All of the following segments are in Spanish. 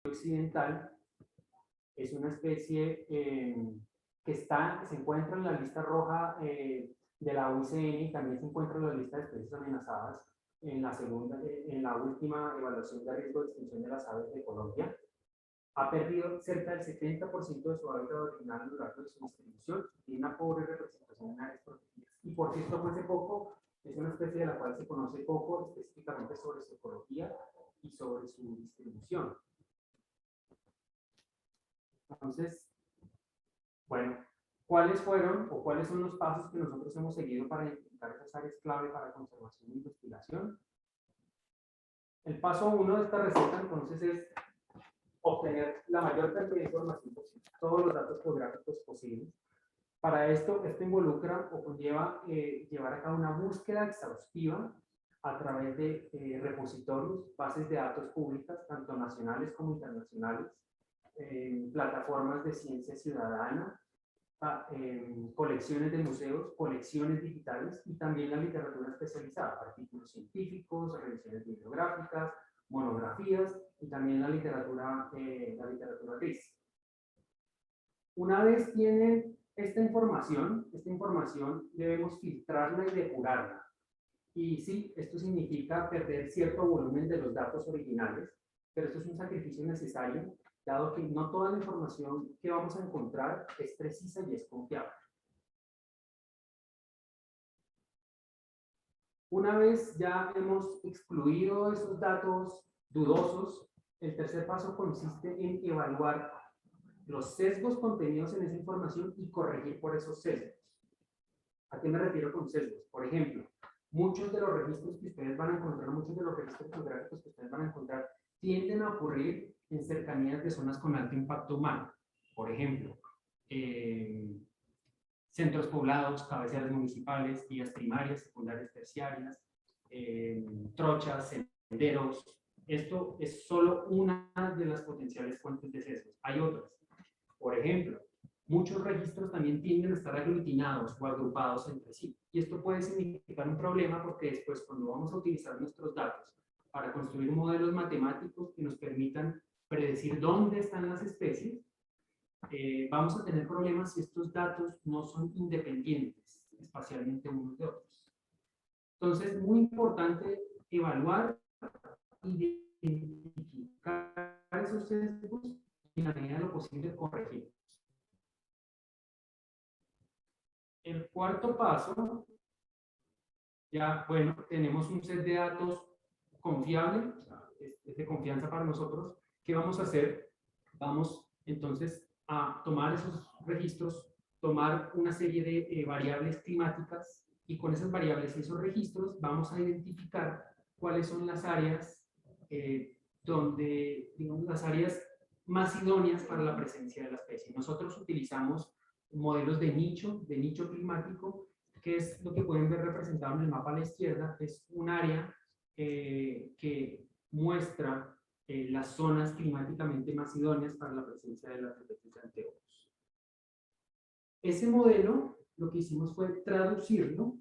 occidental es una especie que se encuentra en la lista roja de la UICN y también se encuentra en la lista de especies amenazadas en la última evaluación de riesgo de extinción de las aves de Colombia. Ha perdido cerca del 70% de su hábitat original a lo largo de su distribución y una pobre representación en áreas protegidas. Y por cierto, hace poco, es una especie de la cual se conoce poco específicamente sobre su ecología y sobre su distribución. Entonces, bueno, ¿cuáles fueron o cuáles son los pasos que nosotros hemos seguido para identificar esas áreas clave para conservación e investigación? El paso 1 de esta receta, entonces, es obtener la mayor cantidad de información posible, todos los datos geográficos posibles. Para esto involucra o conlleva llevar a cabo una búsqueda exhaustiva a través de repositorios, bases de datos públicas, tanto nacionales como internacionales, plataformas de ciencia ciudadana, colecciones de museos, colecciones digitales y también la literatura especializada, artículos científicos, revisiones bibliográficas, monografías y también la literatura gris. Una vez tienen esta información debemos filtrarla y depurarla. Y sí, esto significa perder cierto volumen de los datos originales, pero esto es un sacrificio necesario, dado que no toda la información que vamos a encontrar es precisa y es confiable. Una vez ya hemos excluido esos datos dudosos, el tercer paso consiste en evaluar los sesgos contenidos en esa información y corregir por esos sesgos. ¿A qué me refiero con sesgos? Por ejemplo, muchos de los registros que ustedes van a encontrar, muchos de los registros geográficos que ustedes van a encontrar, tienden a ocurrir en cercanías de zonas con alto impacto humano. Por ejemplo, centros poblados, cabeceras municipales, vías primarias, secundarias, terciarias, trochas, senderos. Esto es solo una de las potenciales fuentes de sesgos. Hay otras. Por ejemplo, muchos registros también tienden a estar aglutinados o agrupados entre sí. Y esto puede significar un problema porque después, cuando vamos a utilizar nuestros datos para construir modelos matemáticos que nos permitan predecir dónde están las especies, vamos a tener problemas si estos datos no son independientes espacialmente unos de otros. Entonces, muy importante evaluar y identificar esos sesgos y en la medida de lo posible corregirlos. El cuarto paso, ya, bueno, tenemos un set de datos confiable, o sea, es de confianza para nosotros. ¿Qué vamos a hacer? Vamos entonces a tomar esos registros, tomar una serie de variables climáticas y con esas variables y esos registros vamos a identificar cuáles son las áreas donde, digamos, las áreas más idóneas para la presencia de la especie. Nosotros utilizamos modelos de nicho climático, que es lo que pueden ver representado en el mapa a la izquierda. Es un área que muestra las zonas climáticamente más idóneas para la presencia de las especies de anteojos. Ese modelo, lo que hicimos fue traducirlo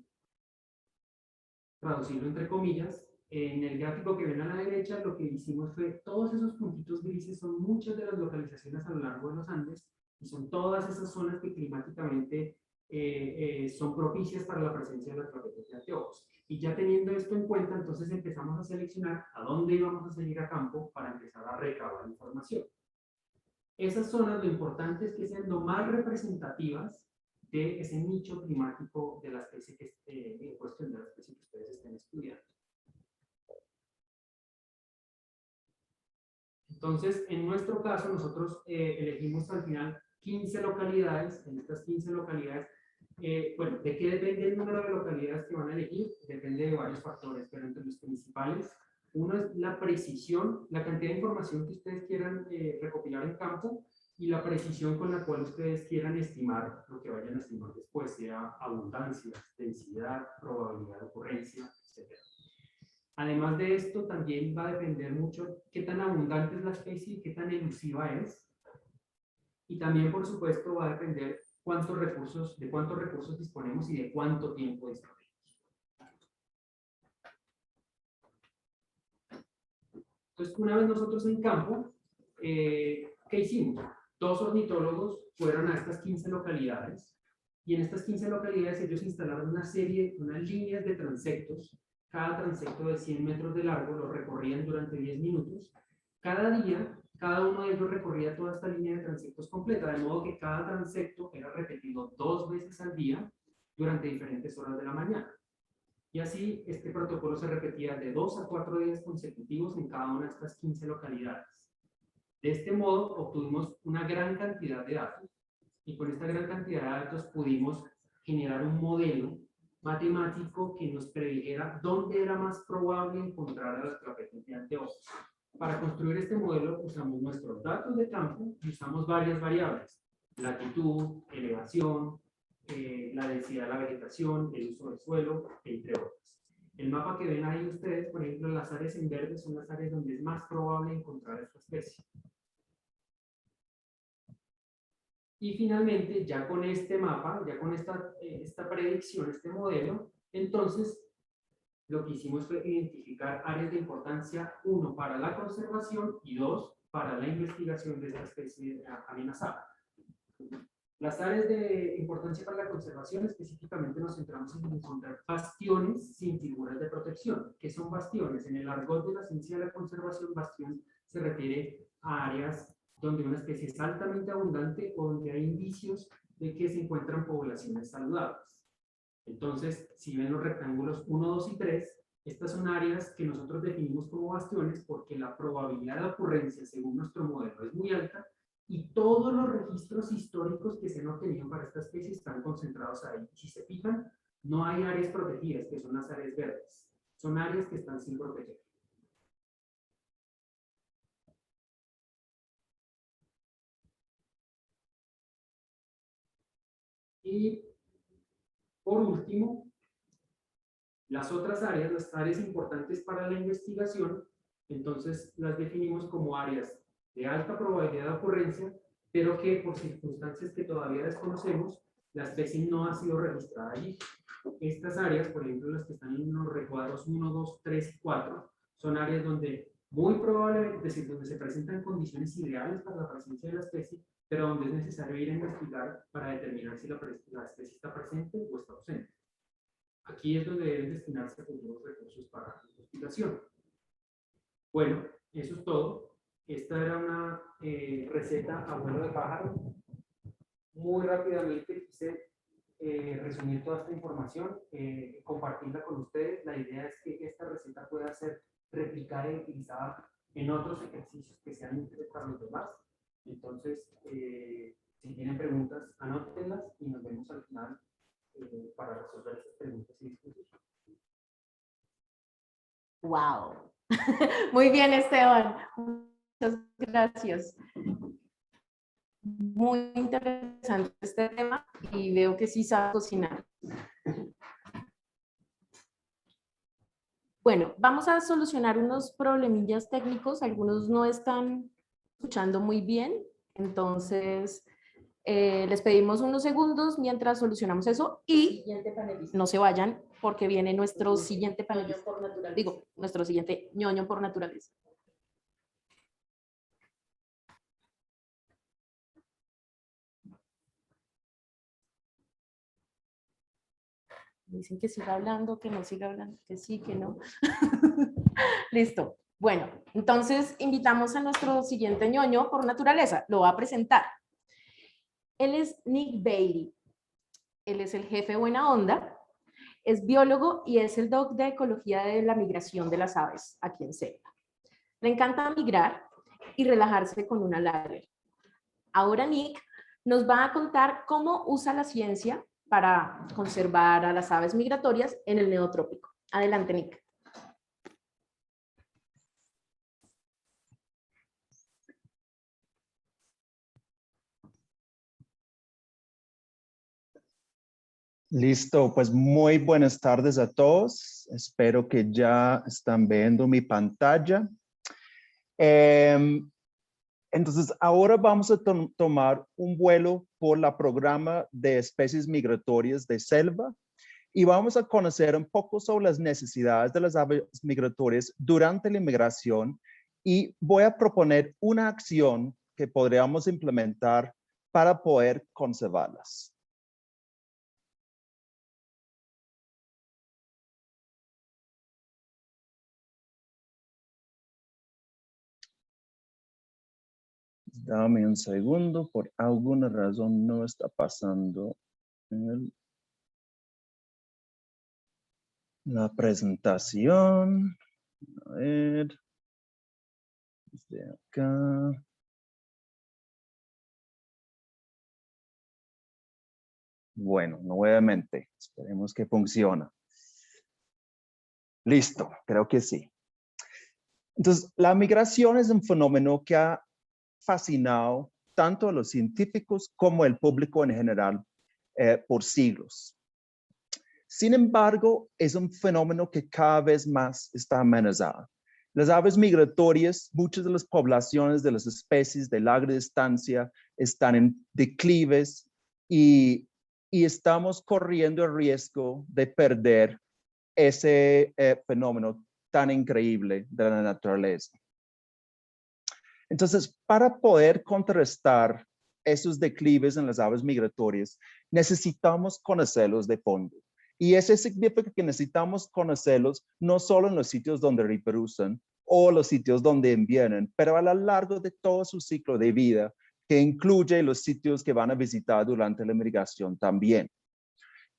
entre comillas. En el gráfico que ven a la derecha, lo que hicimos fue, todos esos puntitos grises son muchas de las localizaciones a lo largo de los Andes, y son todas esas zonas que climáticamente son propicias para la presencia de las especies de anteojos. Y ya teniendo esto en cuenta, entonces empezamos a seleccionar a dónde íbamos a seguir a campo para empezar a recabar información. Esas zonas, lo importante es que sean lo más representativas de ese nicho climático de la especie que en cuestión, de la especie que ustedes estén estudiando. Entonces, en nuestro caso, nosotros elegimos al final 15 localidades. En estas 15 localidades, bueno, ¿de qué depende el número de localidades que van a elegir? Depende de varios factores, pero entre los principales, uno es la precisión, la cantidad de información que ustedes quieran recopilar en campo, y la precisión con la cual ustedes quieran estimar lo que vayan a estimar después, sea abundancia, densidad, probabilidad de ocurrencia, etc. Además de esto, también va a depender mucho qué tan abundante es la especie y qué tan elusiva es. Y también, por supuesto, va a depender de cuántos recursos disponemos y de cuánto tiempo disponemos. Entonces, una vez nosotros en campo, ¿qué hicimos? 2 ornitólogos fueron a estas 15 localidades y en estas 15 localidades ellos instalaron unas líneas de transectos. Cada transecto de 100 metros de largo lo recorrían durante 10 minutos. Cada día, cada uno de ellos recorría toda esta línea de transectos completa, de modo que cada transecto era repetido 2 veces al día durante diferentes horas de la mañana. Y así, este protocolo se repetía de 2 a 4 días consecutivos en cada una de estas 15 localidades. De este modo, obtuvimos una gran cantidad de datos y con esta gran cantidad de datos pudimos generar un modelo matemático que nos predijera dónde era más probable encontrar a las clapetas de anteojos. Para construir este modelo usamos nuestros datos de campo y usamos varias variables: latitud, elevación, la densidad de la vegetación, el uso del suelo, entre otras. El mapa que ven ahí ustedes, por ejemplo, las áreas en verde son las áreas donde es más probable encontrar esta especie. Y finalmente, ya con este mapa, ya con esta predicción, este modelo, entonces lo que hicimos fue identificar áreas de importancia, 1, para la conservación y 2, para la investigación de esta especie amenazada. Las áreas de importancia para la conservación, específicamente nos centramos en encontrar bastiones sin figuras de protección. ¿Qué son bastiones? En el argot de la ciencia de la conservación, bastión se refiere a áreas donde una especie es altamente abundante o donde hay indicios de que se encuentran poblaciones saludables. Entonces, si ven los rectángulos 1, 2 y 3, estas son áreas que nosotros definimos como bastiones porque la probabilidad de ocurrencia, según nuestro modelo, es muy alta y todos los registros históricos que se han obtenido para esta especie están concentrados ahí. Si se fijan, no hay áreas protegidas, que son las áreas verdes. Son áreas que están sin proteger. Y por último, las otras áreas, las áreas importantes para la investigación, entonces las definimos como áreas de alta probabilidad de ocurrencia, pero que por circunstancias que todavía desconocemos, la especie no ha sido registrada allí. Estas áreas, por ejemplo, las que están en los recuadros 1, 2, 3 y 4, son áreas donde muy probablemente, es decir, donde se presentan condiciones ideales para la presencia de la especie, pero donde es necesario ir a investigar para determinar si la especie está presente o está ausente. Aquí es donde deben destinarse futuros recursos para la investigación. Bueno, eso es todo. Esta era una receta a vuelo de pájaro. Muy rápidamente quise resumir toda esta información, compartirla con ustedes. La idea es que esta receta pueda ser replicada y utilizada en otros ejercicios que sean útiles para los demás. Entonces, si tienen preguntas, anótenlas y nos vemos al final para resolver estas preguntas y discutir. Wow. Muy bien, Esteban. Muchas gracias. Muy interesante este tema y veo que sí sabe cocinar. Bueno, vamos a solucionar unos problemillas técnicos. Algunos no están escuchando muy bien, entonces les pedimos unos segundos mientras solucionamos eso y no se vayan porque viene nuestro siguiente panelista. Digo, nuestro siguiente ñoño por naturaleza. Dicen que siga hablando, que no siga hablando, que sí, que no. Listo. Bueno, entonces invitamos a nuestro siguiente ñoño por naturaleza. Lo va a presentar. Él es Nick Bailey. Él es el jefe buena onda. Es biólogo y es el doc de ecología de la migración de las aves aquí en Selva. Le encanta migrar y relajarse con una ladder. Ahora Nick nos va a contar cómo usa la ciencia para conservar a las aves migratorias en el neotrópico. Adelante, Nick. Listo, pues muy buenas tardes a todos. Espero que ya están viendo mi pantalla. Entonces, ahora vamos a tomar un vuelo por la programa de especies migratorias de selva y vamos a conocer un poco sobre las necesidades de las aves migratorias durante la migración y voy a proponer una acción que podríamos implementar para poder conservarlas. Dame un segundo, por alguna razón no está pasando la presentación. A ver, desde acá. Bueno, nuevamente, esperemos que funcione. Listo, creo que sí. Entonces, la migración es un fenómeno que ha fascinado tanto a los científicos como al público en general por siglos. Sin embargo, es un fenómeno que cada vez más está amenazado. Las aves migratorias, muchas de las poblaciones de las especies de larga distancia están en declives y estamos corriendo el riesgo de perder ese fenómeno tan increíble de la naturaleza. Entonces, para poder contrarrestar esos declives en las aves migratorias, necesitamos conocerlos de fondo. Y eso significa que necesitamos conocerlos no solo en los sitios donde reproducen o los sitios donde vienen, pero a lo largo de todo su ciclo de vida, que incluye los sitios que van a visitar durante la migración también.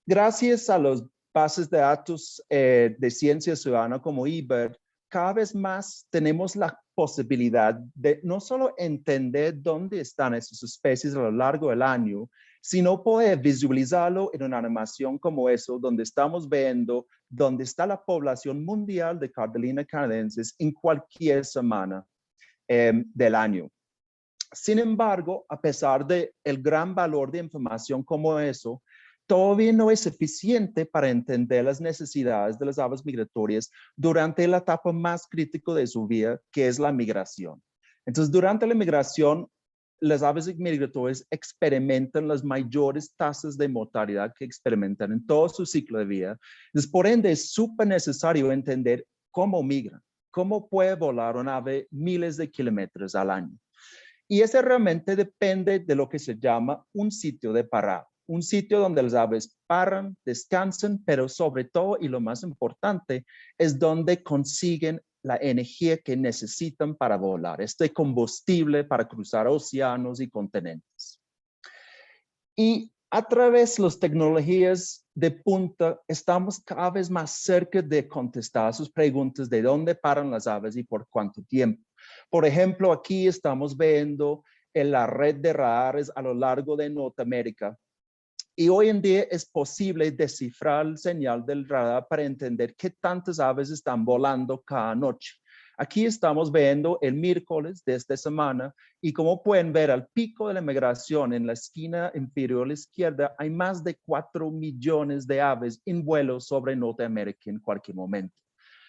Gracias a los bases de datos de ciencia ciudadana como eBird, cada vez más tenemos la posibilidad de no solo entender dónde están esas especies a lo largo del año, sino poder visualizarlo en una animación como eso, donde estamos viendo dónde está la población mundial de Cardellina canadensis en cualquier semana del año. Sin embargo, a pesar del gran valor de información como eso, todavía no es suficiente para entender las necesidades de las aves migratorias durante la etapa más crítica de su vida, que es la migración. Entonces, durante la migración, las aves migratorias experimentan las mayores tasas de mortalidad que experimentan en todo su ciclo de vida. Entonces, por ende, es súper necesario entender cómo migran, cómo puede volar un ave miles de kilómetros al año. Y ese realmente depende de lo que se llama un sitio de parada. Un sitio donde las aves paran, descansan, pero sobre todo, y lo más importante, es donde consiguen la energía que necesitan para volar, este combustible para cruzar océanos y continentes. Y a través de las tecnologías de punta, estamos cada vez más cerca de contestar sus preguntas de dónde paran las aves y por cuánto tiempo. Por ejemplo, aquí estamos viendo en la red de radares a lo largo de Norteamérica. Y hoy en día es posible descifrar el señal del radar para entender qué tantas aves están volando cada noche. Aquí estamos viendo el miércoles de esta semana y como pueden ver al pico de la migración en la esquina inferior a la izquierda hay más de 4 millones de aves en vuelo sobre Norteamérica en cualquier momento.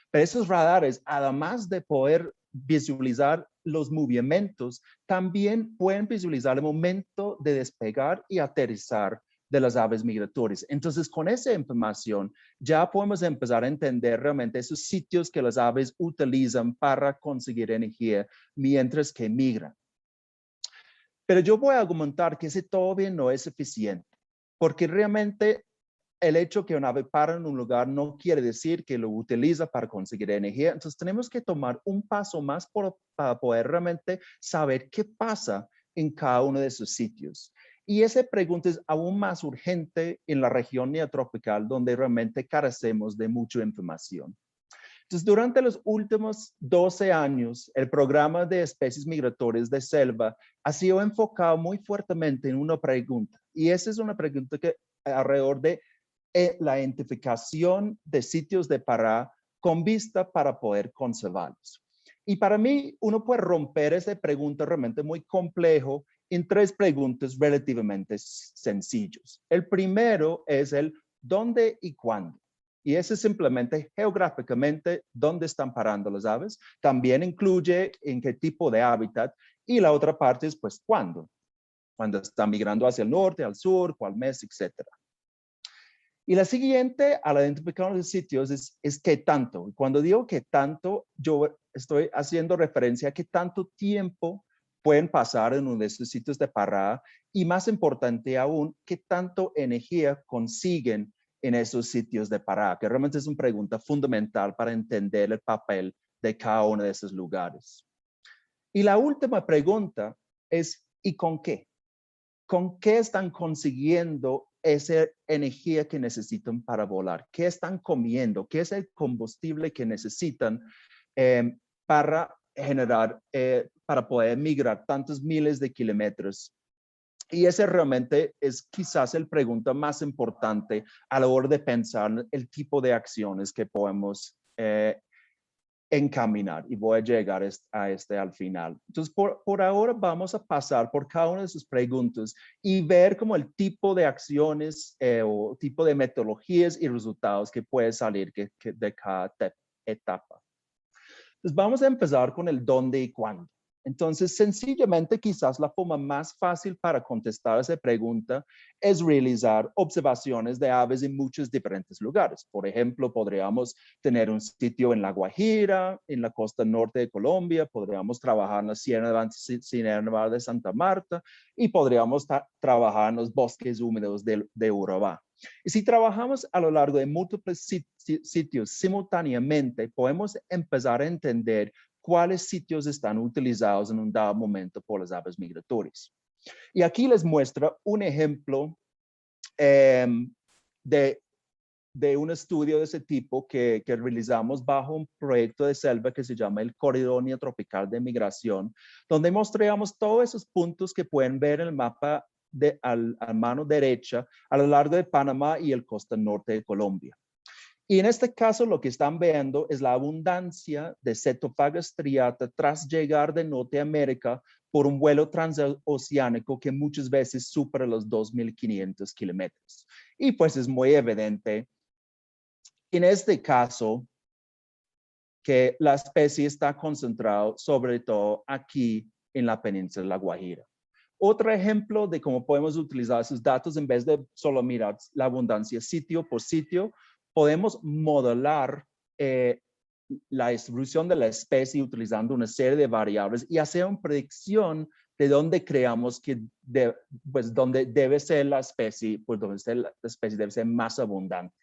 Pero esos radares, además de poder visualizar los movimientos, también pueden visualizar el momento de despegar y aterrizar de las aves migratorias. Entonces, con esa información, ya podemos empezar a entender realmente esos sitios que las aves utilizan para conseguir energía mientras que migran. Pero yo voy a argumentar que ese todavía no es suficiente, porque realmente el hecho que una ave para en un lugar no quiere decir que lo utiliza para conseguir energía. Entonces tenemos que tomar un paso más para poder realmente saber qué pasa en cada uno de esos sitios. Y esa pregunta es aún más urgente en la región neotropical, donde realmente carecemos de mucha información. Entonces, durante los últimos 12 años, el programa de especies migratorias de selva ha sido enfocado muy fuertemente en una pregunta. Y esa es una pregunta que alrededor de la identificación de sitios de parada con vista para poder conservarlos. Y para mí, uno puede romper esa pregunta realmente muy complejo en 3 preguntas relativamente sencillos. El primero es el dónde y cuándo. Y ese es simplemente geográficamente dónde están parando las aves. También incluye en qué tipo de hábitat. Y la otra parte es pues cuándo. Cuando están migrando hacia el norte, al sur, cuál mes, etcétera. Y la siguiente, al identificar los sitios, es qué tanto. Cuando digo qué tanto, yo estoy haciendo referencia a qué tanto tiempo pueden pasar en uno de estos sitios de parada y, más importante aún, qué tanto energía consiguen en esos sitios de parada, que realmente es una pregunta fundamental para entender el papel de cada uno de esos lugares. Y la última pregunta es, ¿y con qué? ¿Con qué están consiguiendo esa energía que necesitan para volar? ¿Qué están comiendo? ¿Qué es el combustible que necesitan para generar, para poder migrar tantos miles de kilómetros? Y ese realmente es quizás la pregunta más importante a la hora de pensar el tipo de acciones que podemos encaminar, y voy a llegar a este al final. Entonces, por ahora vamos a pasar por cada una de sus preguntas y ver como el tipo de acciones o tipo de metodologías y resultados que puede salir de cada etapa. Entonces, vamos a empezar con el dónde y cuándo. Entonces, sencillamente, quizás la forma más fácil para contestar esa pregunta es realizar observaciones de aves en muchos diferentes lugares. Por ejemplo, podríamos tener un sitio en La Guajira, en la costa norte de Colombia, podríamos trabajar en la Sierra Nevada de Santa Marta y podríamos trabajar en los bosques húmedos de Urabá. Y si trabajamos a lo largo de múltiples sitios simultáneamente, podemos empezar a entender cuáles sitios están utilizados en un dado momento por las aves migratorias. Y aquí les muestro un ejemplo de un estudio de ese tipo que realizamos bajo un proyecto de selva que se llama el Corredor Neotropical de Migración, donde mostramos todos esos puntos que pueden ver en el mapa a mano derecha a lo largo de Panamá y el costa norte de Colombia. Y en este caso lo que están viendo es la abundancia de Cetophaga striata tras llegar de Norteamérica por un vuelo transoceánico que muchas veces supera los 2.500 kilómetros. Y pues es muy evidente en este caso que la especie está concentrada sobre todo aquí en la península de La Guajira. Otro ejemplo de cómo podemos utilizar esos datos en vez de solo mirar la abundancia sitio por sitio, podemos modelar la distribución de la especie utilizando una serie de variables y hacer una predicción de dónde creamos que donde debe ser la especie, pues donde la especie debe ser más abundante.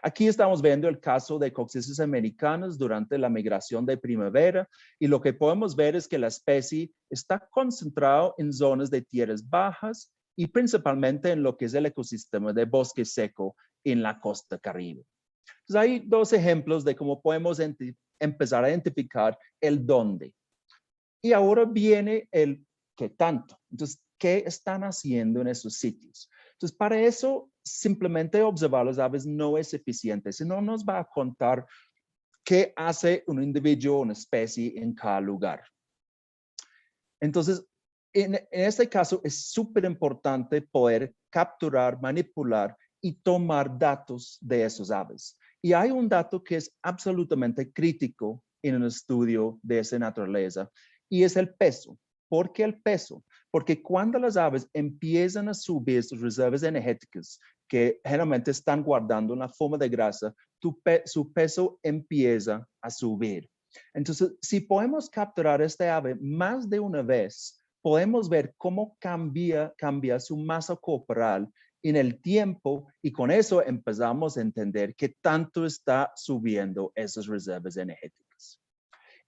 Aquí estamos viendo el caso de coccisus americanos durante la migración de primavera y lo que podemos ver es que la especie está concentrada en zonas de tierras bajas y principalmente en lo que es el ecosistema de bosque seco en la costa caribe. Entonces hay dos ejemplos de cómo podemos empezar a identificar el dónde. Y ahora viene el qué tanto. Entonces, ¿qué están haciendo en esos sitios? Entonces, para eso, simplemente observar las aves no es suficiente, sino nos va a contar qué hace un individuo, una especie en cada lugar. Entonces, en este caso es súper importante poder capturar, manipular y tomar datos de esos aves. Y hay un dato que es absolutamente crítico en un estudio de esa naturaleza y es el peso. ¿Por qué el peso? Porque cuando las aves empiezan a subir sus reservas energéticas, que generalmente están guardando en la forma de grasa, su peso empieza a subir. Entonces, si podemos capturar este ave más de una vez, podemos ver cómo cambia su masa corporal en el tiempo y con eso empezamos a entender qué tanto está subiendo esas reservas energéticas.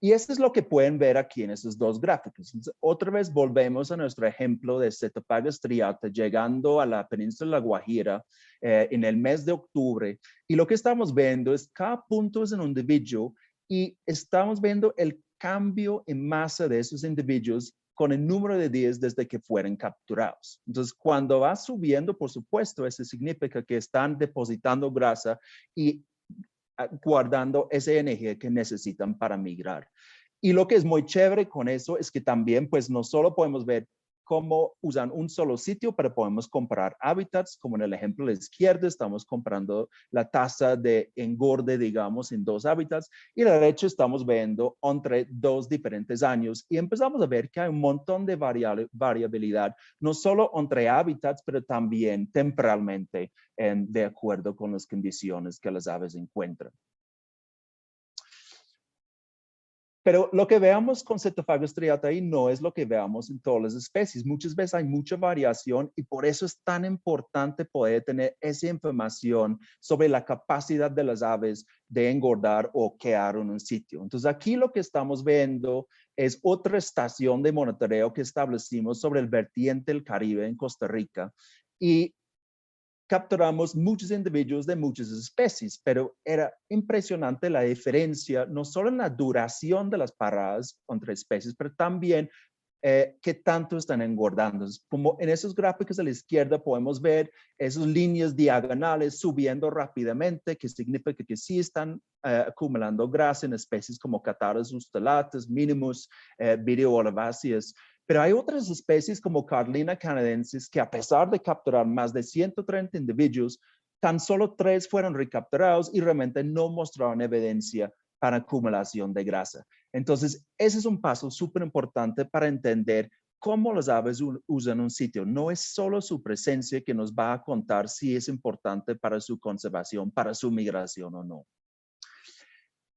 Y eso es lo que pueden ver aquí en estos dos gráficos. Entonces, otra vez volvemos a nuestro ejemplo de Cetophaga striata llegando a la península de La Guajira en el mes de octubre. Y lo que estamos viendo es cada punto es un individuo y estamos viendo el cambio en masa de esos individuos con el número de días desde que fueron capturados. Entonces, cuando va subiendo, por supuesto, eso significa que están depositando grasa y guardando esa energía que necesitan para migrar. Y lo que es muy chévere con eso es que también, pues, no solo podemos ver cómo usan un solo sitio, pero podemos comparar hábitats, como en el ejemplo de la izquierda, estamos comparando la tasa de engorde, digamos, en dos hábitats, y a la derecha estamos viendo entre dos diferentes años, y empezamos a ver que hay un montón de variabilidad, no solo entre hábitats, pero también temporalmente, de acuerdo con las condiciones que las aves encuentran. Pero lo que veamos con Cetophagos striatae no es lo que veamos en todas las especies. Muchas veces hay mucha variación y por eso es tan importante poder tener esa información sobre la capacidad de las aves de engordar o quedar en un sitio. Entonces aquí lo que estamos viendo es otra estación de monitoreo que establecimos sobre el vertiente del Caribe en Costa Rica y capturamos muchos individuos de muchas especies, pero era impresionante la diferencia, no solo en la duración de las paradas entre especies, pero también qué tanto están engordando. Como en esos gráficos a la izquierda podemos ver esas líneas diagonales subiendo rápidamente, que significa que sí están acumulando grasa en especies como Catharus ustulatus, Minimus, Vireo oliváceas. Pero hay otras especies como Carlina canadensis que a pesar de capturar más de 130 individuos, tan solo 3 fueron recapturados y realmente no mostraron evidencia para acumulación de grasa. Entonces, ese es un paso súper importante para entender cómo las aves usan un sitio. No es solo su presencia que nos va a contar si es importante para su conservación, para su migración o no.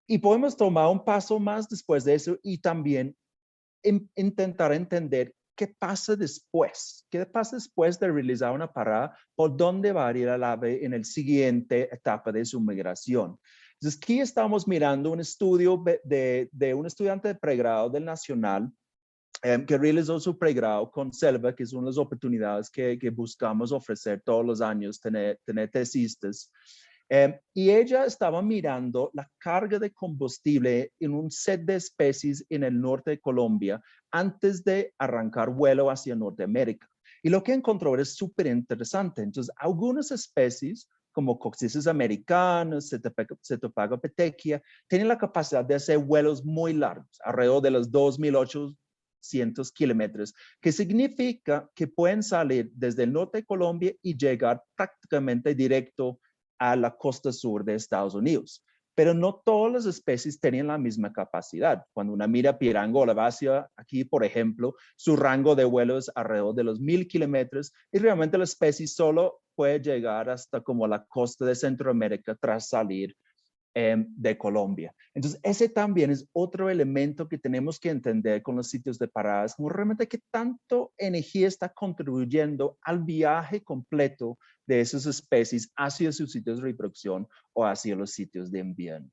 Y podemos tomar un paso más después de eso y también intentar entender qué pasa después. ¿Qué pasa después de realizar una parada? ¿Por dónde va a ir el ave en la siguiente etapa de su migración? Entonces, aquí estamos mirando un estudio de un estudiante de pregrado del Nacional que realizó su pregrado con Selva, que es una de las oportunidades que buscamos ofrecer todos los años, tener tesistas. Y ella estaba mirando la carga de combustible en un set de especies en el norte de Colombia antes de arrancar vuelo hacia Norteamérica. Y lo que encontró era súper interesante. Entonces, algunas especies, como Coccyzus americanus, Cetophaga petechia, tienen la capacidad de hacer vuelos muy largos, alrededor de los 2.800 kilómetros, que significa que pueden salir desde el norte de Colombia y llegar prácticamente directo a la costa sur de Estados Unidos. Pero no todas las especies tienen la misma capacidad. Cuando una mira Pirango olivácea, aquí, por ejemplo, su rango de vuelo es alrededor de los 1.000 kilómetros y realmente la especie solo puede llegar hasta como la costa de Centroamérica tras salir de Colombia. Entonces, ese también es otro elemento que tenemos que entender con los sitios de paradas, como realmente qué tanto energía está contribuyendo al viaje completo de esas especies hacia sus sitios de reproducción o hacia los sitios de invierno.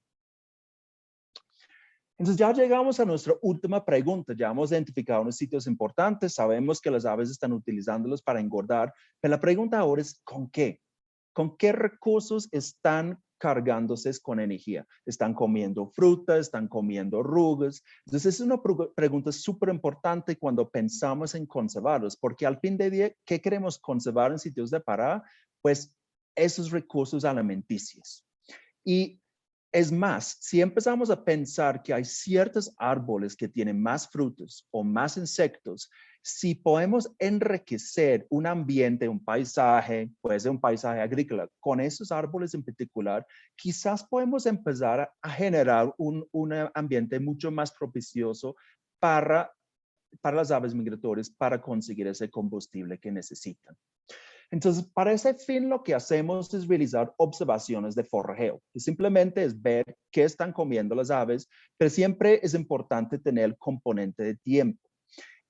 Entonces ya llegamos a nuestra última pregunta. Ya hemos identificado unos sitios importantes, sabemos que las aves están utilizándolos para engordar, pero la pregunta ahora es ¿con qué? ¿Con qué recursos están cargándose con energía? ¿Están comiendo fruta? ¿Están comiendo rugas? Entonces es una pregunta súper importante cuando pensamos en conservarlos, porque al fin de día, ¿qué queremos conservar en sitios de parada? Pues esos recursos alimenticios. Y es más, si empezamos a pensar que hay ciertos árboles que tienen más frutos o más insectos, si podemos enriquecer un ambiente, un paisaje, puede ser un paisaje agrícola, con esos árboles en particular, quizás podemos empezar a generar un ambiente mucho más propicioso para las aves migratorias para conseguir ese combustible que necesitan. Entonces, para ese fin, lo que hacemos es realizar observaciones de forrajeo, que simplemente es ver qué están comiendo las aves, pero siempre es importante tener el componente de tiempo.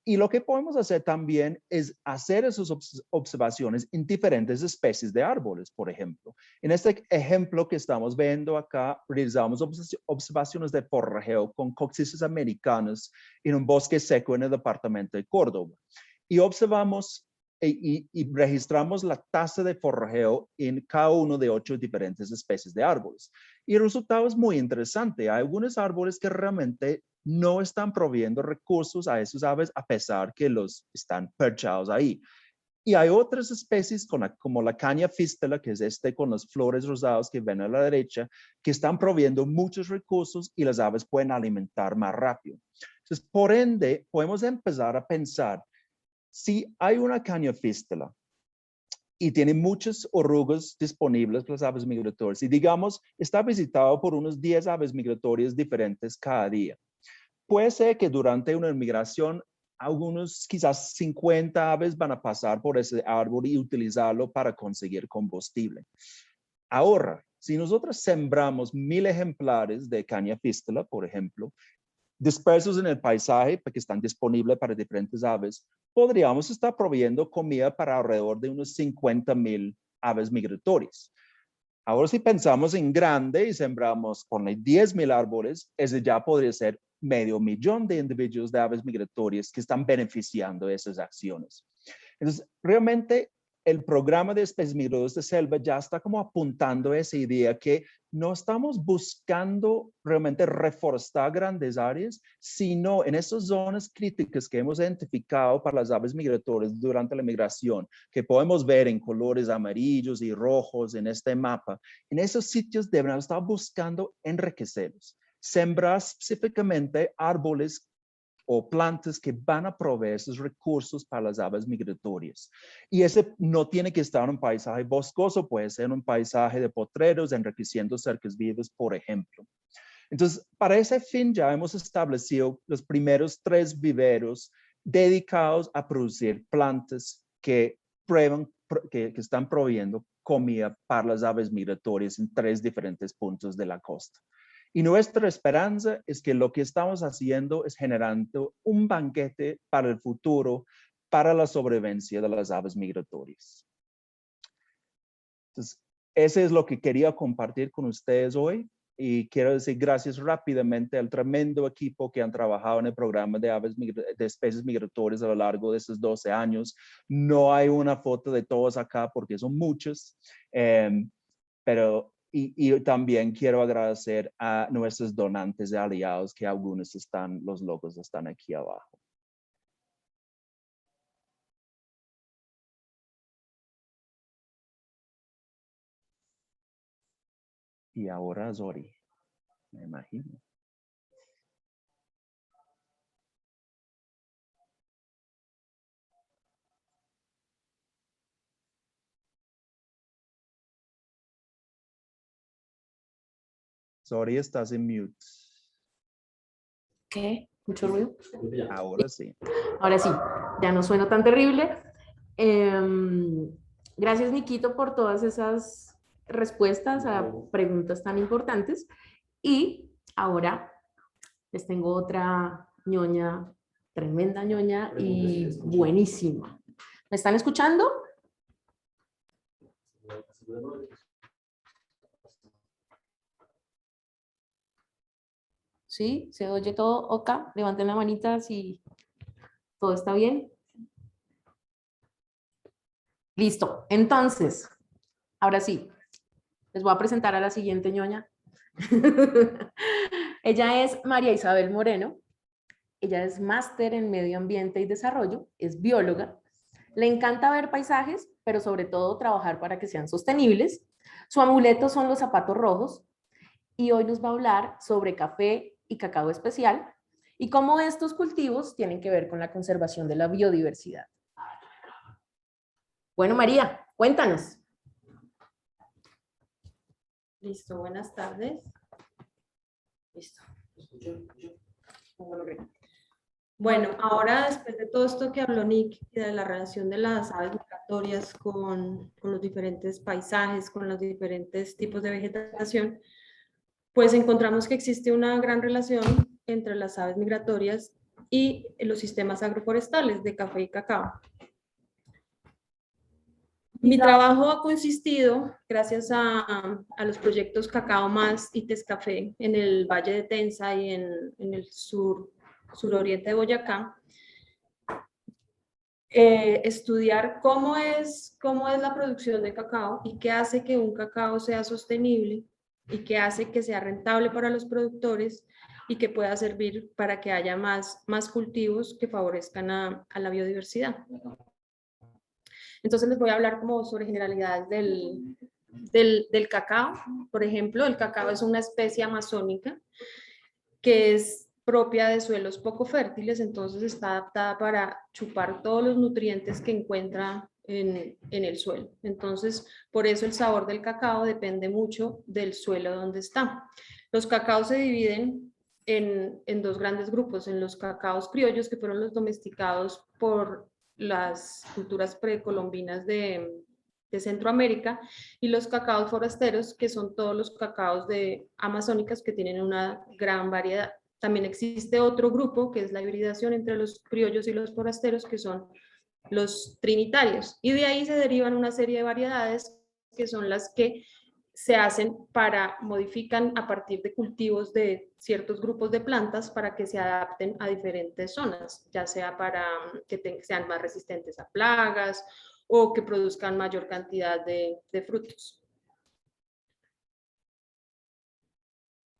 Y lo que podemos hacer también es hacer esas observaciones en diferentes especies de árboles, por ejemplo. En este ejemplo que estamos viendo acá, realizamos observaciones de forrajeo con Coccyzus americanus en un bosque seco en el departamento de Córdoba. Y observamos y registramos la tasa de forrajeo en cada uno de 8 diferentes especies de árboles. Y el resultado es muy interesante. Hay algunos árboles que realmente no están proveyendo recursos a esos aves a pesar que los están perchados ahí. Y hay otras especies como la caña fístula, que es con las flores rosadas que ven a la derecha, que están proveyendo muchos recursos y las aves pueden alimentar más rápido. Entonces, por ende, podemos empezar a pensar Si hay una caña fístula y tiene muchas orugas disponibles para las aves migratorias, y digamos, está visitado por unos 10 aves migratorias diferentes cada día, puede ser que durante una migración algunos quizás 50 aves van a pasar por ese árbol y utilizarlo para conseguir combustible. Ahora, si nosotros sembramos 1000 ejemplares de caña fístula, por ejemplo, dispersos en el paisaje porque están disponibles para diferentes aves, podríamos estar proveyendo comida para alrededor de unos 50,000 aves migratorias. Ahora, si pensamos en grande y sembramos con 10,000 árboles, ese ya podría ser 500,000 de individuos de aves migratorias que están beneficiando de esas acciones. Entonces, realmente el programa de especies migratorias de selva ya está como apuntando a esa idea que no estamos buscando realmente reforestar grandes áreas, sino en esas zonas críticas que hemos identificado para las aves migratorias durante la migración, que podemos ver en colores amarillos y rojos en este mapa. En esos sitios debemos estar buscando enriquecerlos, sembrar específicamente árboles o plantas que van a proveer esos recursos para las aves migratorias. Y ese no tiene que estar en un paisaje boscoso, puede ser un paisaje de potreros, enriqueciendo cercas vivas, por ejemplo. Entonces, para ese fin ya hemos establecido los primeros 3 viveros dedicados a producir plantas que están proveyendo comida para las aves migratorias en 3 diferentes puntos de la costa. Y nuestra esperanza es que lo que estamos haciendo es generando un banquete para el futuro, para la sobrevivencia de las aves migratorias. Entonces, ese es lo que quería compartir con ustedes hoy. Y quiero decir gracias rápidamente al tremendo equipo que han trabajado en el programa de especies migratorias a lo largo de esos 12 años. No hay una foto de todos acá porque son muchos, pero y también quiero agradecer a nuestros donantes y aliados, que algunos los logos están aquí abajo. Y ahora Zori, me imagino. Zori, estás en mute. ¿Qué? ¿Mucho ruido? Ahora sí. Ahora sí, ya no suena tan terrible. Gracias, Niquito, por todas esas respuestas a preguntas tan importantes. Y ahora les tengo otra ñoña, tremenda ñoña y buenísima. ¿Me están escuchando? ¿Sí? ¿Se oye todo? ¿Ok? Levanten la manita si todo está bien. Listo. Entonces, ahora sí, les voy a presentar a la siguiente ñoña. Ella es María Isabel Moreno. Ella es máster en medio ambiente y desarrollo, es bióloga. Le encanta ver paisajes, pero sobre todo trabajar para que sean sostenibles. Su amuleto son los zapatos rojos. Y hoy nos va a hablar sobre café y cacao especial y cómo estos cultivos tienen que ver con la conservación de la biodiversidad. Bueno, María, cuéntanos. Listo, buenas tardes. Listo. Bueno, ahora después de todo esto que habló Nick, de la relación de las aves migratorias con los diferentes paisajes, con los diferentes tipos de vegetación, pues encontramos que existe una gran relación entre las aves migratorias y los sistemas agroforestales de café y cacao. Mi trabajo ha consistido, gracias a los proyectos Cacao Más y Tescafé en el Valle de Tensa y en el suroriente de Boyacá, estudiar cómo es la producción de cacao y qué hace que un cacao sea sostenible y qué hace que sea rentable para los productores y que pueda servir para que haya más cultivos que favorezcan a la biodiversidad. Entonces les voy a hablar como sobre generalidades del cacao. Por ejemplo, el cacao es una especie amazónica que es propia de suelos poco fértiles, entonces está adaptada para chupar todos los nutrientes que encuentra en el suelo. Entonces, por eso el sabor del cacao depende mucho del suelo donde está. Los cacaos se dividen en dos grandes grupos, en los cacaos criollos, que fueron los domesticados por las culturas precolombinas de Centroamérica, y los cacaos forasteros, que son todos los cacaos amazónicos que tienen una gran variedad. También existe otro grupo, que es la hibridación entre los criollos y los forasteros, que son los trinitarios, y de ahí se derivan una serie de variedades que son las que se hacen modifican a partir de cultivos de ciertos grupos de plantas para que se adapten a diferentes zonas, ya sea para que sean más resistentes a plagas o que produzcan mayor cantidad de frutos.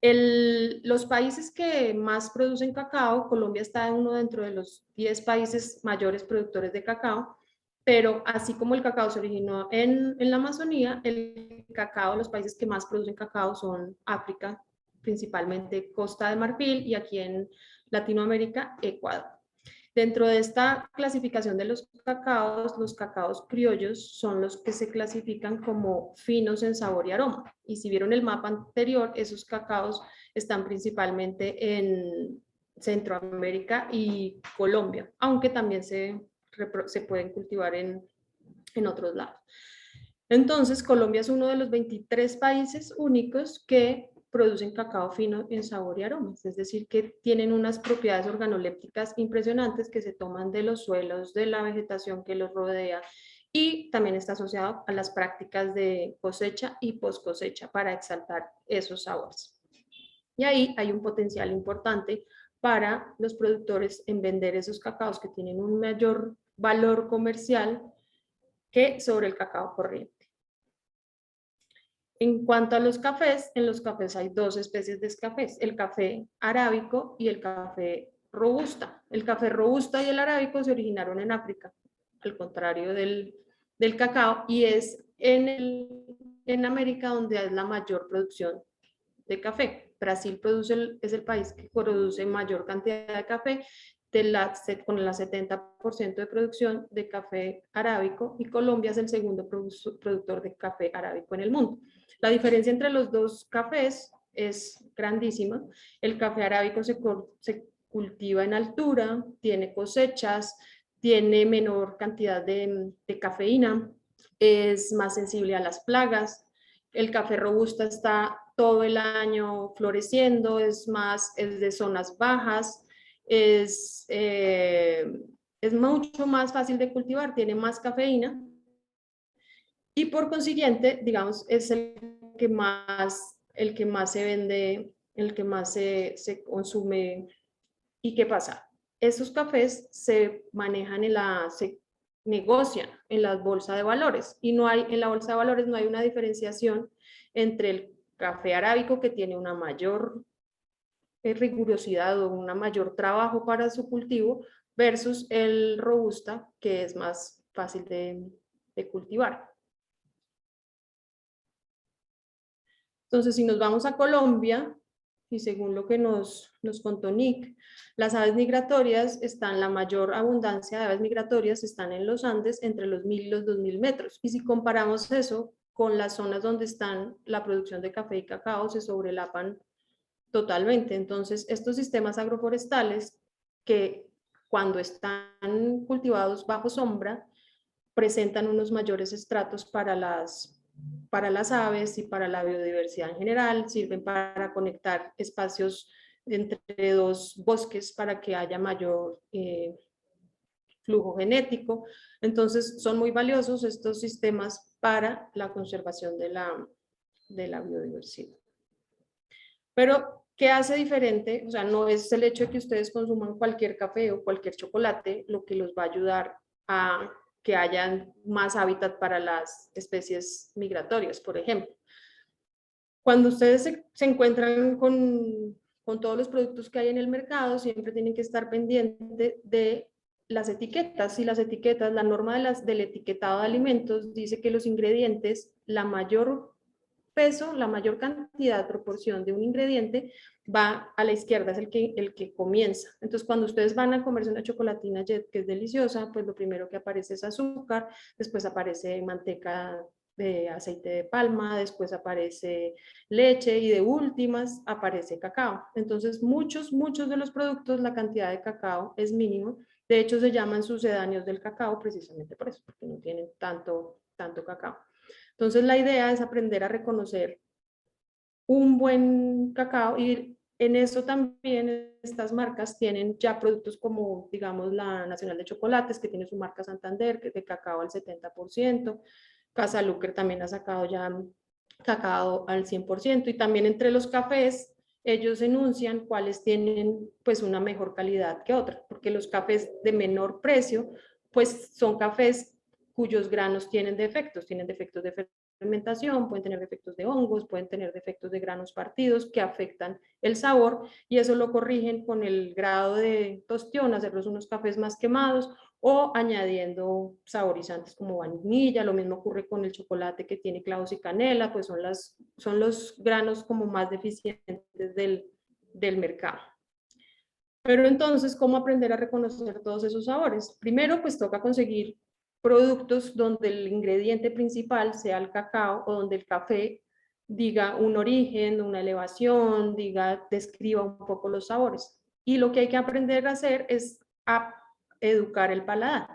Los países que más producen cacao, Colombia está dentro de los 10 países mayores productores de cacao, pero así como el cacao se originó en la Amazonía, el cacao, los países que más producen cacao son África, principalmente Costa de Marfil, y aquí en Latinoamérica, Ecuador. Dentro de esta clasificación de los cacaos criollos son los que se clasifican como finos en sabor y aroma. Y si vieron el mapa anterior, esos cacaos están principalmente en Centroamérica y Colombia, aunque también se pueden cultivar en otros lados. Entonces, Colombia es uno de los 23 países únicos que producen cacao fino en sabor y aromas, es decir, que tienen unas propiedades organolépticas impresionantes que se toman de los suelos, de la vegetación que los rodea, y también está asociado a las prácticas de cosecha y post cosecha para exaltar esos sabores. Y ahí hay un potencial importante para los productores en vender esos cacaos que tienen un mayor valor comercial que sobre el cacao corriente. En cuanto a los cafés, en los cafés hay dos especies de cafés, el café arábico y el café robusta. El café robusta y el arábico se originaron en África, al contrario del cacao, y es en América donde es la mayor producción de café. Brasil es el país que produce mayor cantidad de café, con el 70% de producción de café arábico, y Colombia es el segundo productor de café arábico en el mundo. La diferencia entre los dos cafés es grandísima. El café arábico se cultiva en altura, tiene cosechas, tiene menor cantidad de cafeína, es más sensible a las plagas. El café robusta está todo el año floreciendo, es de zonas bajas, es mucho más fácil de cultivar, tiene más cafeína, y por consiguiente, digamos, es el que más se vende, el que más se consume. ¿Y qué pasa? Esos cafés se manejan se negocian en la bolsa de valores, y en la bolsa de valores no hay una diferenciación entre el café arábico, que tiene una mayor rigurosidad o un mayor trabajo para su cultivo, versus el robusta, que es más fácil de cultivar. Entonces, si nos vamos a Colombia, y según lo que nos contó Nick, las aves migratorias la mayor abundancia de aves migratorias están en los Andes, entre los 1000 y los 2000 metros. Y si comparamos eso con las zonas donde están la producción de café y cacao, se sobrelapan totalmente. Entonces, estos sistemas agroforestales, que cuando están cultivados bajo sombra, presentan unos mayores estratos para las aves y para la biodiversidad en general, sirven para conectar espacios entre dos bosques para que haya mayor flujo genético. Entonces, son muy valiosos estos sistemas para la conservación de la biodiversidad. Pero, ¿qué hace diferente? O sea, no es el hecho de que ustedes consuman cualquier café o cualquier chocolate lo que los va a ayudar a que hayan más hábitat para las especies migratorias, por ejemplo. Cuando ustedes se encuentran con todos los productos que hay en el mercado, siempre tienen que estar pendientes de las etiquetas. Y las etiquetas, la norma del etiquetado de alimentos dice que los ingredientes, la mayor peso, la mayor cantidad, proporción de un ingrediente va a la izquierda, es el que comienza. Entonces, cuando ustedes van a comerse una chocolatina Jet, que es deliciosa, pues lo primero que aparece es azúcar, después aparece manteca de aceite de palma, después aparece leche y de últimas aparece cacao. Entonces, muchos de los productos, la cantidad de cacao es mínimo. De hecho, se llaman sucedáneos del cacao precisamente por eso, porque no tienen tanto cacao. Entonces, la idea es aprender a reconocer un buen cacao y en eso también estas marcas tienen ya productos como, digamos, la Nacional de Chocolates, que tiene su marca Santander, que es de cacao al 70%. Casa Luker también ha sacado ya cacao al 100%. Y también entre los cafés, ellos enuncian cuáles tienen pues una mejor calidad que otra, porque los cafés de menor precio, pues son cafés cuyos granos tienen defectos de fermentación, pueden tener defectos de hongos, pueden tener defectos de granos partidos que afectan el sabor y eso lo corrigen con el grado de tostión, hacerlos unos cafés más quemados o añadiendo saborizantes como vainilla. Lo mismo ocurre con el chocolate que tiene clavos y canela, pues son los granos como más deficientes del mercado. Pero entonces, ¿cómo aprender a reconocer todos esos sabores? Primero, pues toca conseguir productos donde el ingrediente principal sea el cacao o donde el café diga un origen, una elevación, describa un poco los sabores. Y lo que hay que aprender a hacer es a educar el paladar.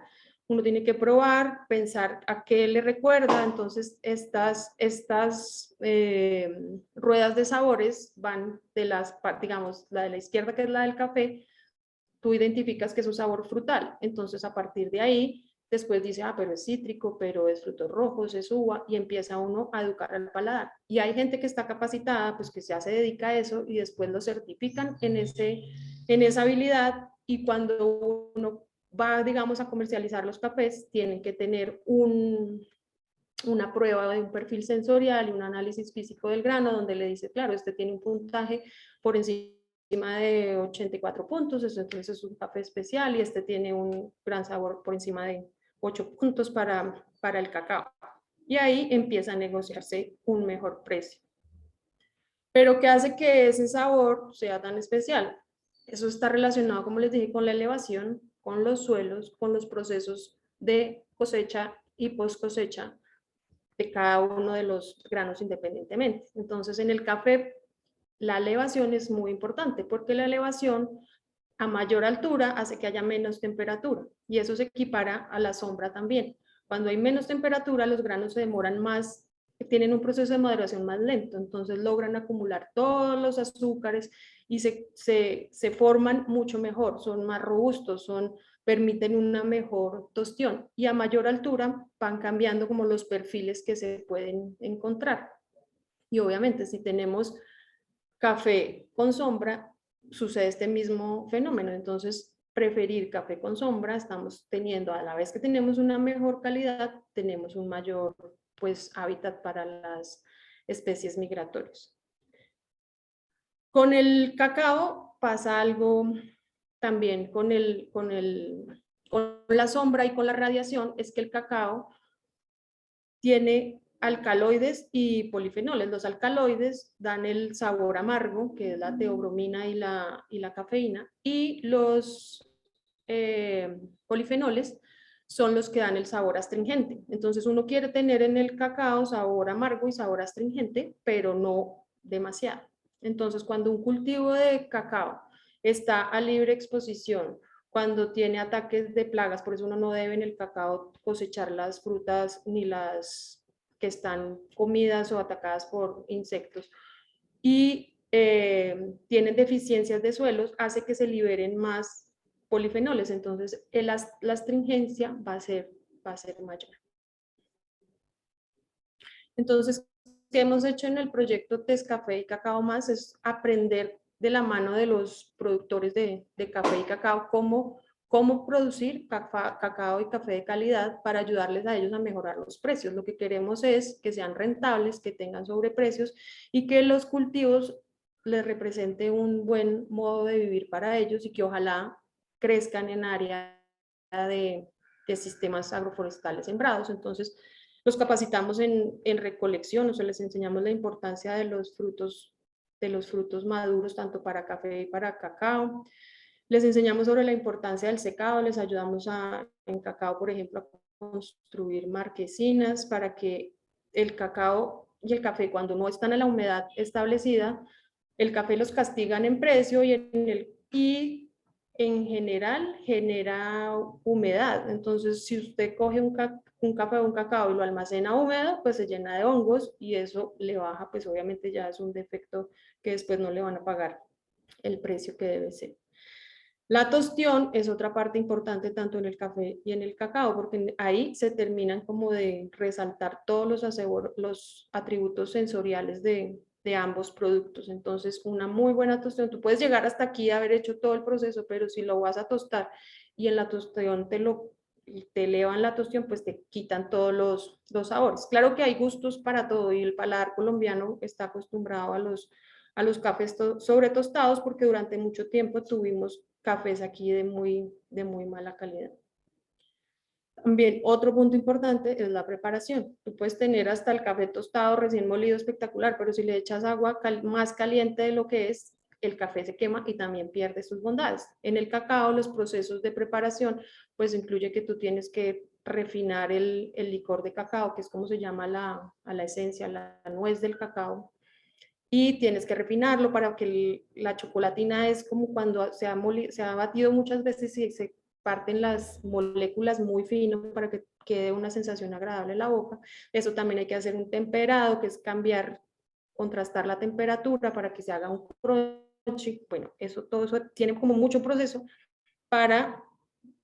Uno tiene que probar, pensar a qué le recuerda. Entonces, estas ruedas de sabores van de digamos, la de la izquierda, que es la del café. Tú identificas que es un sabor frutal. Entonces, a partir de ahí, después dice, pero es cítrico, pero es frutos rojos, es uva, y empieza uno a educar al paladar. Y hay gente que está capacitada, pues que ya se dedica a eso, y después lo certifican en esa habilidad, y cuando uno va, digamos, a comercializar los cafés, tienen que tener una prueba de un perfil sensorial y un análisis físico del grano, donde le dice, claro, este tiene un puntaje por encima de 84 puntos, entonces es un café especial, y este tiene un gran sabor por encima de 8 puntos para el cacao. Y ahí empieza a negociarse un mejor precio. Pero ¿qué hace que ese sabor sea tan especial? Eso está relacionado, como les dije, con la elevación, con los suelos, con los procesos de cosecha y post cosecha de cada uno de los granos independientemente. Entonces, en el café, la elevación es muy importante porque la elevación a mayor altura hace que haya menos temperatura y eso se equipara a la sombra también. Cuando hay menos temperatura, los granos se demoran más, tienen un proceso de maduración más lento, entonces logran acumular todos los azúcares y se forman mucho mejor, son más robustos, permiten una mejor tostión, y a mayor altura van cambiando como los perfiles que se pueden encontrar. Y obviamente si tenemos café con sombra, sucede este mismo fenómeno. Entonces, preferir café con sombra, estamos teniendo, a la vez que tenemos una mejor calidad, tenemos un mayor pues hábitat para las especies migratorias. Con el cacao pasa algo también con la sombra y con la radiación, es que el cacao tiene alcaloides y polifenoles. Los alcaloides dan el sabor amargo, que es la teobromina y la cafeína, y los polifenoles son los que dan el sabor astringente. Entonces uno quiere tener en el cacao sabor amargo y sabor astringente, pero no demasiado. Entonces, cuando un cultivo de cacao está a libre exposición, cuando tiene ataques de plagas, por eso uno no debe en el cacao cosechar las frutas ni las que están comidas o atacadas por insectos, y tienen deficiencias de suelos, hace que se liberen más polifenoles, entonces la astringencia va a ser mayor. Entonces, ¿qué hemos hecho en el proyecto Tescafé y Cacao Más? Es aprender de la mano de los productores de café y cacao cómo producir cacao y café de calidad para ayudarles a ellos a mejorar los precios. Lo que queremos es que sean rentables, que tengan sobreprecios y que los cultivos les represente un buen modo de vivir para ellos y que ojalá crezcan en área de sistemas agroforestales sembrados. Entonces, Los capacitamos en recolección, o sea, les enseñamos la importancia de los frutos maduros, tanto para café y para cacao. Les enseñamos sobre la importancia del secado, les ayudamos en cacao, por ejemplo, a construir marquesinas para que el cacao y el café, cuando no están en la humedad establecida, el café los castigan en precio y en general genera humedad. Entonces, si usted coge un café o un cacao y lo almacena húmedo, pues se llena de hongos y eso le baja, pues obviamente ya es un defecto que después no le van a pagar el precio que debe ser. La tostión es otra parte importante tanto en el café y en el cacao, porque ahí se terminan como de resaltar todos los atributos sensoriales de ambos productos. Entonces, una muy buena tostión, tú puedes llegar hasta aquí a haber hecho todo el proceso, pero si lo vas a tostar y en la tostión te elevan la tostión, pues te quitan todos los sabores. Claro que hay gustos para todo y el paladar colombiano está acostumbrado a los cafés sobre tostados porque durante mucho tiempo tuvimos cafés aquí de muy mala calidad. También otro punto importante es la preparación. Tú puedes tener hasta el café tostado recién molido espectacular, pero si le echas agua más caliente de lo que es, el café se quema y también pierde sus bondades. En el cacao, los procesos de preparación, pues incluye que tú tienes que refinar el licor de cacao, que es como se llama a la esencia, la nuez del cacao, y tienes que refinarlo para que la chocolatina es como cuando se ha batido muchas veces y se parten las moléculas muy fino para que quede una sensación agradable en la boca. Eso también hay que hacer un temperado, que es contrastar la temperatura para que se haga un crunchy. Bueno, todo eso tiene como mucho proceso para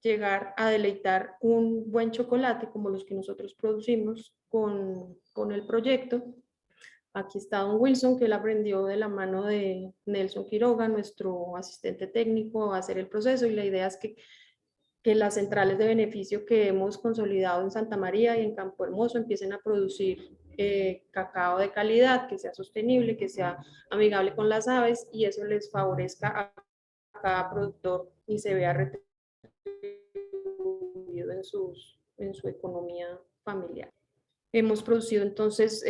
llegar a deleitar un buen chocolate como los que nosotros producimos con el proyecto. Aquí está Don Wilson, que él aprendió de la mano de Nelson Quiroga, nuestro asistente técnico, a hacer el proceso, y la idea es que las centrales de beneficio que hemos consolidado en Santa María y en Campo Hermoso empiecen a producir cacao de calidad, que sea sostenible, que sea amigable con las aves, y eso les favorezca a cada productor y se vea retribuido en su economía familiar. Hemos producido entonces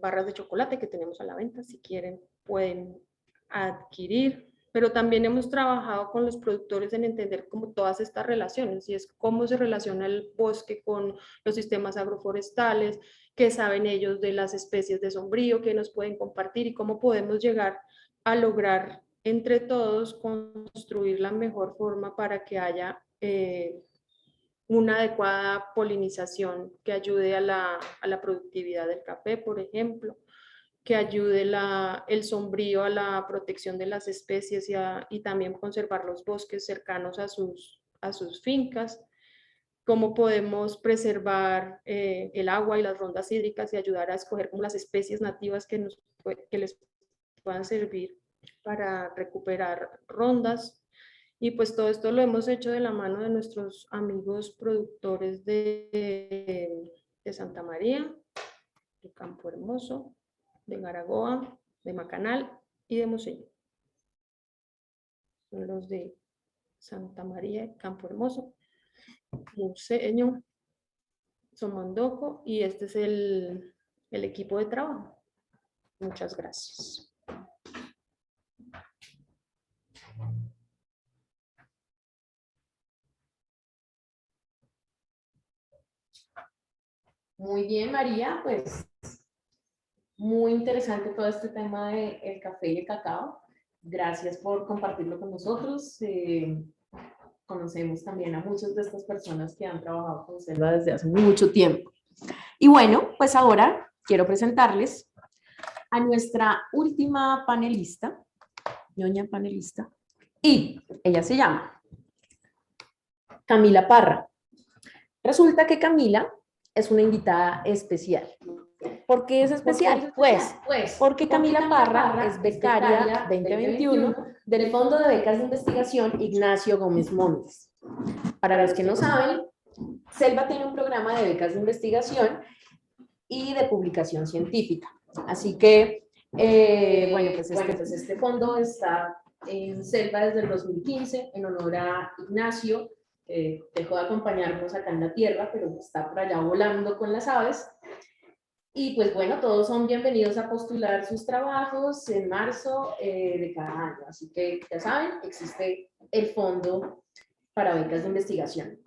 barras de chocolate que tenemos a la venta, si quieren pueden adquirir, pero también hemos trabajado con los productores en entender como todas estas relaciones, y es cómo se relaciona el bosque con los sistemas agroforestales, qué saben ellos de las especies de sombrío, qué nos pueden compartir y cómo podemos llegar a lograr entre todos construir la mejor forma para que haya una adecuada polinización que ayude a la productividad del café, por ejemplo, que ayude el sombrío a la protección de las especies y también conservar los bosques cercanos a sus fincas, cómo podemos preservar el agua y las rondas hídricas y ayudar a escoger como las especies nativas que les puedan servir para recuperar rondas. Y pues todo esto lo hemos hecho de la mano de nuestros amigos productores de Santa María, de Campo Hermoso, de Garagoa, de Macanal y de Moseño. Son los de Santa María, Campo Hermoso, Moseño, Somondoco, y este es el equipo de trabajo. Muchas gracias. Muy bien, María, pues muy interesante todo este tema del café y el cacao. Gracias por compartirlo con nosotros. Conocemos también a muchas de estas personas que han trabajado con Selva desde hace mucho tiempo. Y bueno, pues ahora quiero presentarles a nuestra última panelista, ñoña panelista, y ella se llama Camila Parra. Resulta que Camila es una invitada especial. ¿Por qué es especial? Pues porque Camila Parra es becaria 2021 del Fondo de Becas de Investigación Ignacio Gómez Montes. Para los que no saben, Selva tiene un programa de becas de investigación y de publicación científica. Así que, bueno, pues este fondo está en Selva desde el 2015 en honor a Ignacio, dejó de acompañarnos acá en la tierra, pero está por allá volando con las aves. Y pues bueno, todos son bienvenidos a postular sus trabajos en marzo de cada año. Así que ya saben, existe el fondo para becas de investigación.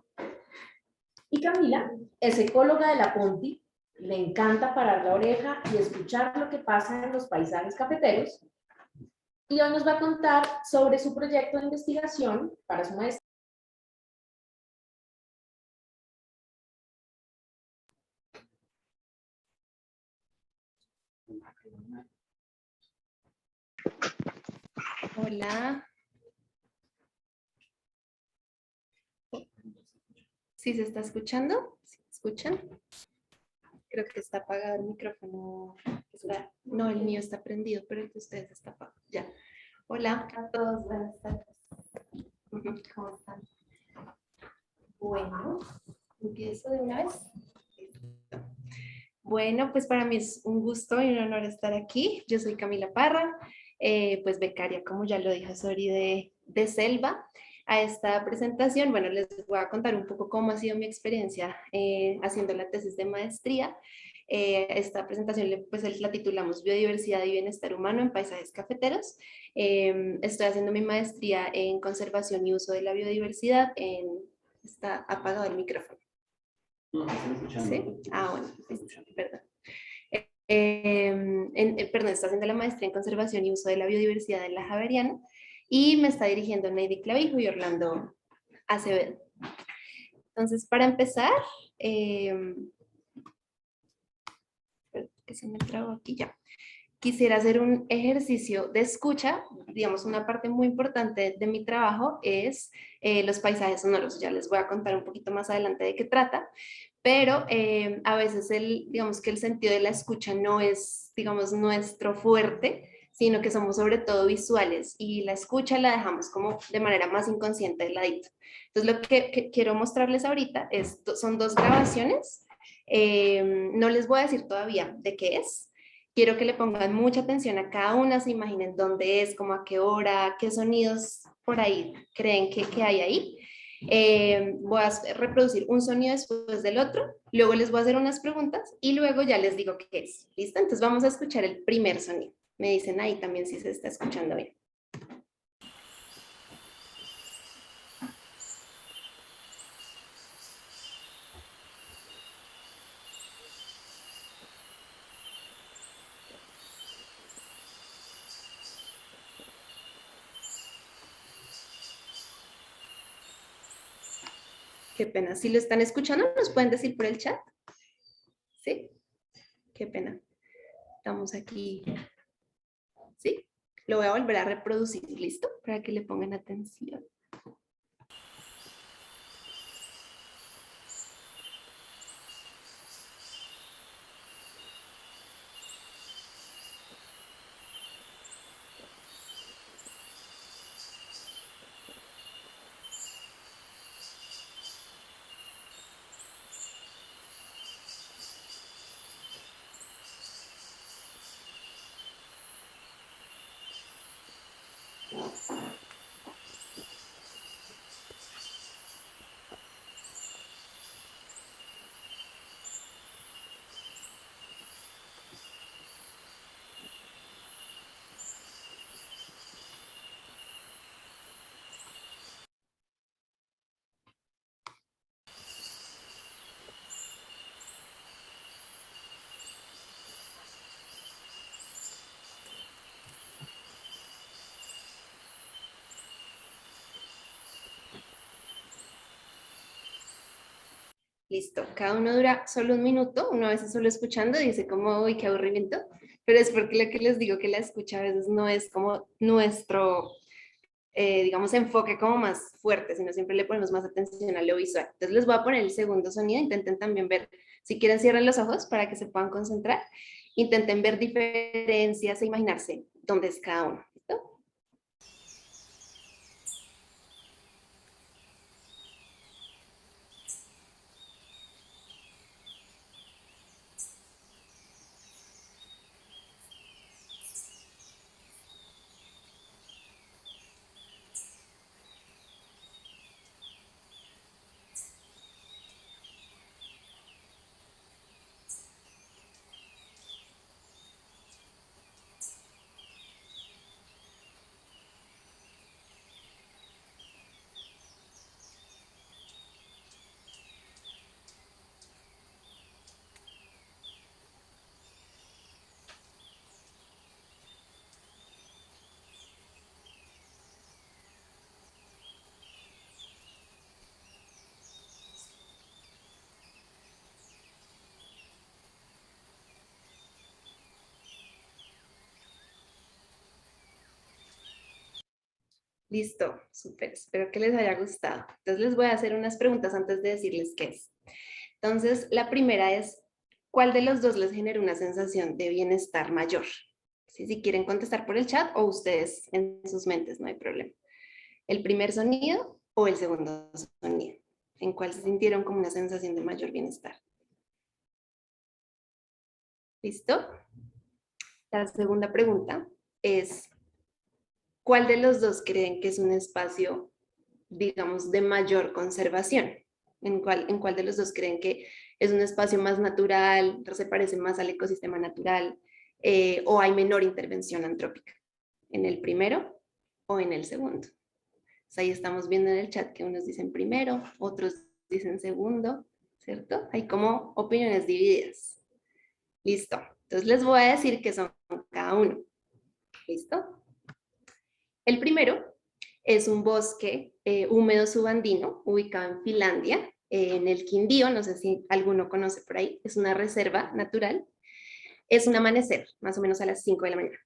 Y Camila es ecóloga de la Ponti, le encanta parar la oreja y escuchar lo que pasa en los paisajes cafeteros. Y hoy nos va a contar sobre su proyecto de investigación para su maestría. Hola. ¿Sí se está escuchando? ¿Sí me escuchan? Creo que está apagado el micrófono. No, el mío está prendido, pero el de ustedes está apagado. Ya. Hola a todos, buenas tardes. ¿Cómo están? Bueno, empiezo de una vez. Bueno, pues para mí es un gusto y un honor estar aquí. Yo soy Camila Parra, pues becaria, como ya lo dijo Sori, de Selva. A esta presentación, bueno, les voy a contar un poco cómo ha sido mi experiencia haciendo la tesis de maestría. Esta presentación pues la titulamos Biodiversidad y Bienestar Humano en Paisajes Cafeteros. Estoy haciendo mi maestría en conservación y uso de la biodiversidad. Está apagado el micrófono. No, estoy escuchando. ¿Sí? Ah, bueno, perdón. Perdón, está haciendo la maestría en conservación y uso de la biodiversidad en la Javeriana y me está dirigiendo Neidy Clavijo y Orlando Acevedo. Entonces, para empezar, que se me trabó aquí ya. Quisiera hacer un ejercicio de escucha. Digamos, una parte muy importante de mi trabajo es los paisajes sonoros. Ya les voy a contar un poquito más adelante de qué trata, pero a veces digamos que el sentido de la escucha no es, digamos, nuestro fuerte, sino que somos sobre todo visuales y la escucha la dejamos como de manera más inconsciente de ladito. Entonces, lo que quiero mostrarles ahorita son dos grabaciones. No les voy a decir todavía de qué es. Quiero que le pongan mucha atención a cada una, se imaginen dónde es, como a qué hora, qué sonidos por ahí creen que hay ahí. Voy a reproducir un sonido después del otro, luego les voy a hacer unas preguntas y luego ya les digo qué es. ¿Listo? Entonces vamos a escuchar el primer sonido. Me dicen ahí también si se está escuchando bien. Qué pena. Si lo están escuchando, ¿nos pueden decir por el chat? ¿Sí? Qué pena. Estamos aquí. ¿Sí? Lo voy a volver a reproducir. ¿Listo? Para que le pongan atención. Listo, cada uno dura solo un minuto, uno a veces solo escuchando dice como, uy, qué aburrimiento, pero es porque lo que les digo que la escucha a veces no es como nuestro, digamos, enfoque como más fuerte, sino siempre le ponemos más atención a lo visual. Entonces les voy a poner el segundo sonido, intenten también ver, si quieren cierren los ojos para que se puedan concentrar, intenten ver diferencias e imaginarse dónde es cada uno. ¿Listo? Listo, súper, espero que les haya gustado. Entonces les voy a hacer unas preguntas antes de decirles qué es. Entonces, la primera es, ¿cuál de los dos les genera una sensación de bienestar mayor? ¿Sí? Si quieren contestar por el chat o ustedes en sus mentes, no hay problema. ¿El primer sonido o el segundo sonido? ¿En cuál se sintieron como una sensación de mayor bienestar? ¿Listo? La segunda pregunta es, ¿cuál de los dos creen que es un espacio, digamos, de mayor conservación? ¿En cuál de los dos creen que es un espacio más natural, se parece más al ecosistema natural, o hay menor intervención antrópica? ¿En el primero o en el segundo? Pues ahí estamos viendo en el chat que unos dicen primero, otros dicen segundo, ¿cierto? Hay como opiniones divididas. Listo. Entonces les voy a decir qué son cada uno. ¿Listo? El primero es un bosque húmedo subandino ubicado en Finlandia, en el Quindío, no sé si alguno conoce por ahí, es una reserva natural. Es un amanecer, más o menos a las 5 de la mañana.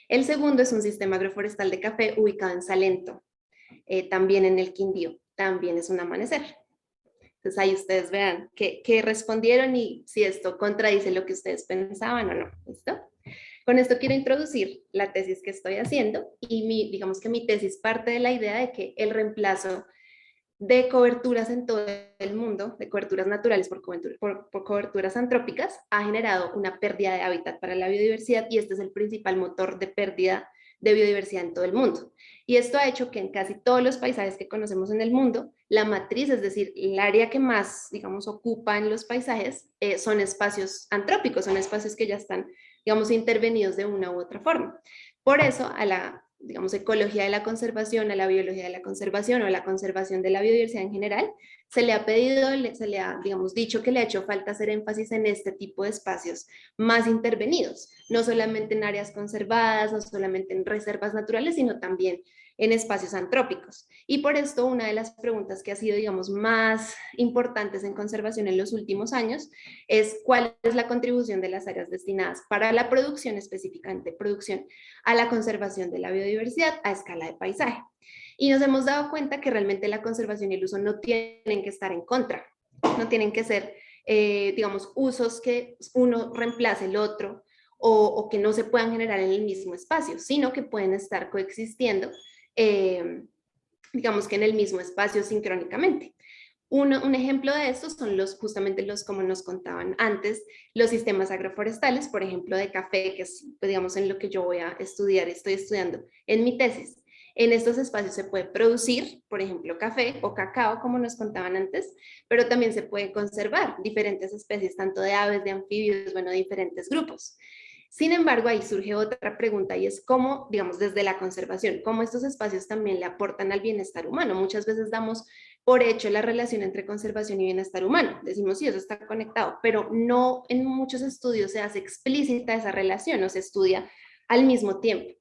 El segundo es un sistema agroforestal de café ubicado en Salento, también en el Quindío, también es un amanecer. Entonces ahí ustedes vean qué respondieron y si esto contradice lo que ustedes pensaban o no. ¿Listo? Con esto quiero introducir la tesis que estoy haciendo y digamos que mi tesis parte de la idea de que el reemplazo de coberturas en todo el mundo, de coberturas naturales por coberturas antrópicas, ha generado una pérdida de hábitat para la biodiversidad y este es el principal motor de pérdida de biodiversidad en todo el mundo. Y esto ha hecho que en casi todos los paisajes que conocemos en el mundo, la matriz, es decir, el área que más, digamos, ocupa en los paisajes, son espacios antrópicos, son espacios que ya están, digamos, intervenidos de una u otra forma. Por eso, a la, digamos, ecología de la conservación, a la biología de la conservación o a la conservación de la biodiversidad en general, se le ha pedido, se le ha, digamos, dicho que le ha hecho falta hacer énfasis en este tipo de espacios más intervenidos, no solamente en áreas conservadas, no solamente en reservas naturales, sino también en espacios antrópicos. Y por esto una de las preguntas que ha sido, digamos, más importantes en conservación en los últimos años es cuál es la contribución de las áreas destinadas para la producción, específicamente producción, a la conservación de la biodiversidad a escala de paisaje. Y nos hemos dado cuenta que realmente la conservación y el uso no tienen que estar en contra, no tienen que ser, digamos, usos que uno reemplace el otro o que no se puedan generar en el mismo espacio, sino que pueden estar coexistiendo, digamos que en el mismo espacio sincrónicamente. Un ejemplo de esto son justamente los, como nos contaban antes, los sistemas agroforestales, por ejemplo, de café, que es, digamos, en lo que yo voy a estudiar, estoy estudiando en mi tesis. En estos espacios se puede producir, por ejemplo, café o cacao, como nos contaban antes, pero también se puede conservar diferentes especies, tanto de aves, de anfibios, bueno, diferentes grupos. Sin embargo, ahí surge otra pregunta y es cómo, digamos, desde la conservación, cómo estos espacios también le aportan al bienestar humano. Muchas veces damos por hecho la relación entre conservación y bienestar humano. Decimos, sí, eso está conectado, pero no en muchos estudios se hace explícita esa relación, no se estudia al mismo tiempo.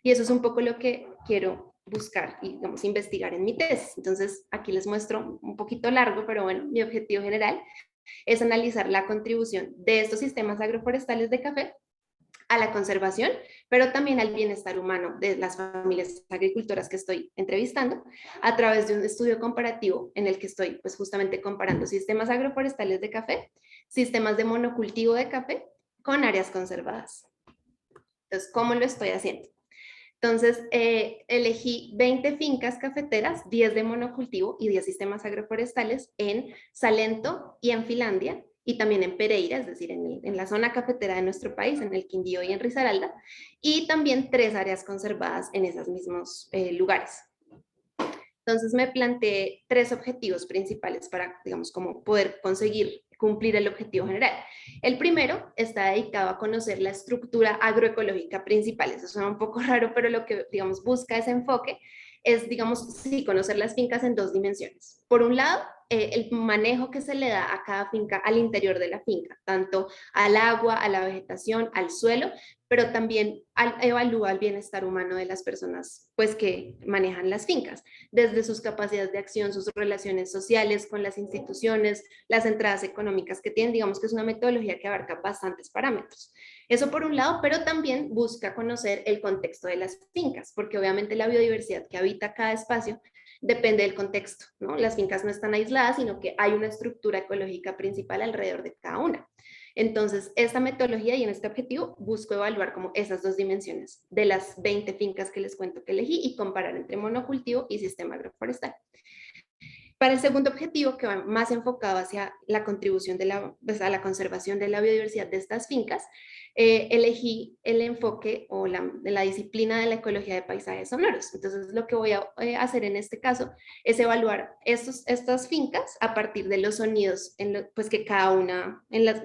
Y eso es un poco lo que quiero buscar y, digamos, investigar en mi tesis. Entonces, aquí les muestro un poquito largo, pero bueno, mi objetivo general es analizar la contribución de estos sistemas agroforestales de café a la conservación, pero también al bienestar humano de las familias agricultoras que estoy entrevistando a través de un estudio comparativo en el que estoy pues justamente comparando sistemas agroforestales de café, sistemas de monocultivo de café con áreas conservadas. Entonces, ¿cómo lo estoy haciendo? Entonces, elegí 20 fincas cafeteras, 10 de monocultivo y 10 sistemas agroforestales en Salento y en Finlandia, y también en Pereira, es decir, en la zona cafetera de nuestro país, en el Quindío y en Risaralda, y también 3 áreas conservadas en esos mismos lugares. Entonces me planteé 3 objetivos principales para, digamos, como poder conseguir cumplir el objetivo general. El primero está dedicado a conocer la estructura agroecológica principal. Eso suena un poco raro, pero lo que, digamos, busca ese enfoque es, digamos, sí, conocer las fincas en 2 dimensiones. Por un lado, el manejo que se le da a cada finca al interior de la finca, tanto al agua, a la vegetación, al suelo, pero también evalúa el bienestar humano de las personas pues, que manejan las fincas, desde sus capacidades de acción, sus relaciones sociales con las instituciones, las entradas económicas que tienen, digamos que es una metodología que abarca bastantes parámetros. Eso por un lado, pero también busca conocer el contexto de las fincas, porque obviamente la biodiversidad que habita cada espacio depende del contexto, ¿no? Las fincas no están aisladas, sino que hay una estructura ecológica principal alrededor de cada una. Entonces, esta metodología y en este objetivo busco evaluar como esas dos dimensiones de las 20 fincas que les cuento que elegí y comparar entre monocultivo y sistema agroforestal. Para el segundo objetivo, que va más enfocado hacia la contribución a la conservación de la biodiversidad de estas fincas, elegí el enfoque o la disciplina de la ecología de paisajes sonoros. Entonces, lo que voy a hacer en este caso es evaluar estas fincas a partir de los sonidos pues que cada una,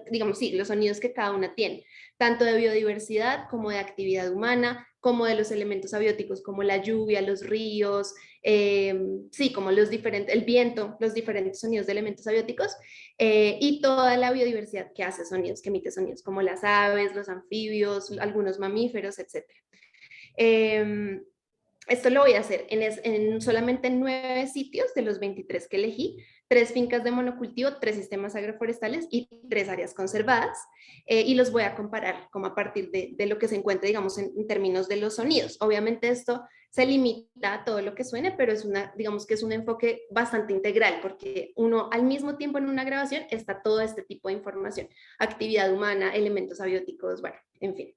digamos, sí, los sonidos que cada una tiene, tanto de biodiversidad como de actividad humana, como de los elementos abióticos como la lluvia, los ríos, sí, como el viento, los diferentes sonidos de elementos abióticos y toda la biodiversidad que hace sonidos, que emite sonidos, como las aves, los anfibios, algunos mamíferos, etc. Esto lo voy a hacer en solamente 9 sitios de los 23 que elegí, 3 fincas de monocultivo, 3 sistemas agroforestales y 3 áreas conservadas, y los voy a comparar como a partir de lo que se encuentre, digamos, en términos de los sonidos. Obviamente esto se limita a todo lo que suene, pero digamos que es un enfoque bastante integral, porque uno al mismo tiempo en una grabación está todo este tipo de información, actividad humana, elementos abióticos, bueno, en fin.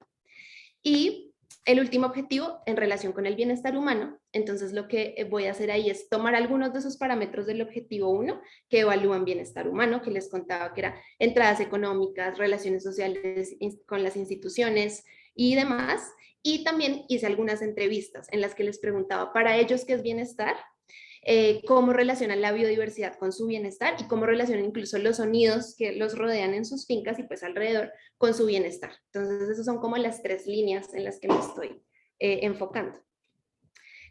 Y el último objetivo en relación con el bienestar humano, entonces lo que voy a hacer ahí es tomar algunos de esos parámetros del objetivo 1 que evalúan bienestar humano, que les contaba que era entradas económicas, relaciones sociales con las instituciones y demás, y también hice algunas entrevistas en las que les preguntaba para ellos qué es bienestar, cómo relacionan la biodiversidad con su bienestar y cómo relacionan incluso los sonidos que los rodean en sus fincas y pues alrededor con su bienestar. Entonces, esas son como las 3 líneas en las que me estoy enfocando.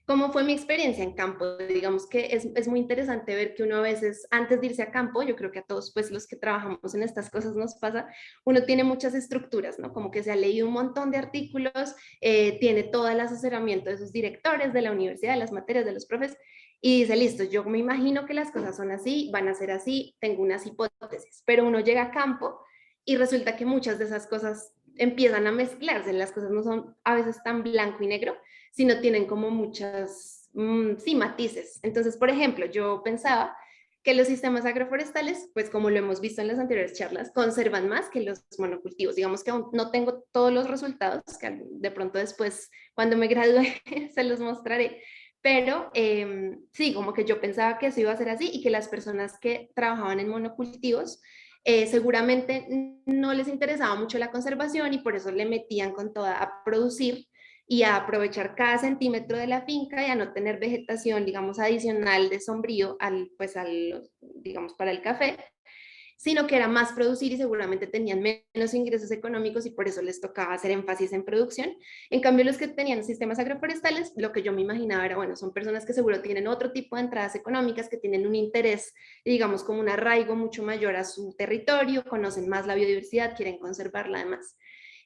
¿Cómo fue mi experiencia en campo? Digamos que es muy interesante ver que uno a veces, antes de irse a campo, yo creo que a todos pues los que trabajamos en estas cosas nos pasa, uno tiene muchas estructuras, ¿no? Como que se ha leído un montón de artículos, tiene todo el asesoramiento de sus directores, de la universidad, de las materias, de los profes, y dice, listo, yo me imagino que las cosas son así, van a ser así, tengo unas hipótesis, pero uno llega a campo y resulta que muchas de esas cosas empiezan a mezclarse, las cosas no son a veces tan blanco y negro, sino tienen como muchas, sí, matices. Entonces, por ejemplo, yo pensaba que los sistemas agroforestales, pues como lo hemos visto en las anteriores charlas, conservan más que los monocultivos. Digamos que aún no tengo todos los resultados, que de pronto después, cuando me gradúe, se los mostraré. Pero sí, como que yo pensaba que eso iba a ser así y que las personas que trabajaban en monocultivos seguramente no les interesaba mucho la conservación y por eso le metían con toda a producir y a aprovechar cada centímetro de la finca y a no tener vegetación, digamos, adicional de sombrío digamos, para el café, sino que era más producir y seguramente tenían menos ingresos económicos y por eso les tocaba hacer énfasis en producción. En cambio, los que tenían sistemas agroforestales, lo que yo me imaginaba era, bueno, son personas que seguro tienen otro tipo de entradas económicas, que tienen un interés, digamos, como un arraigo mucho mayor a su territorio, conocen más la biodiversidad, quieren conservarla además.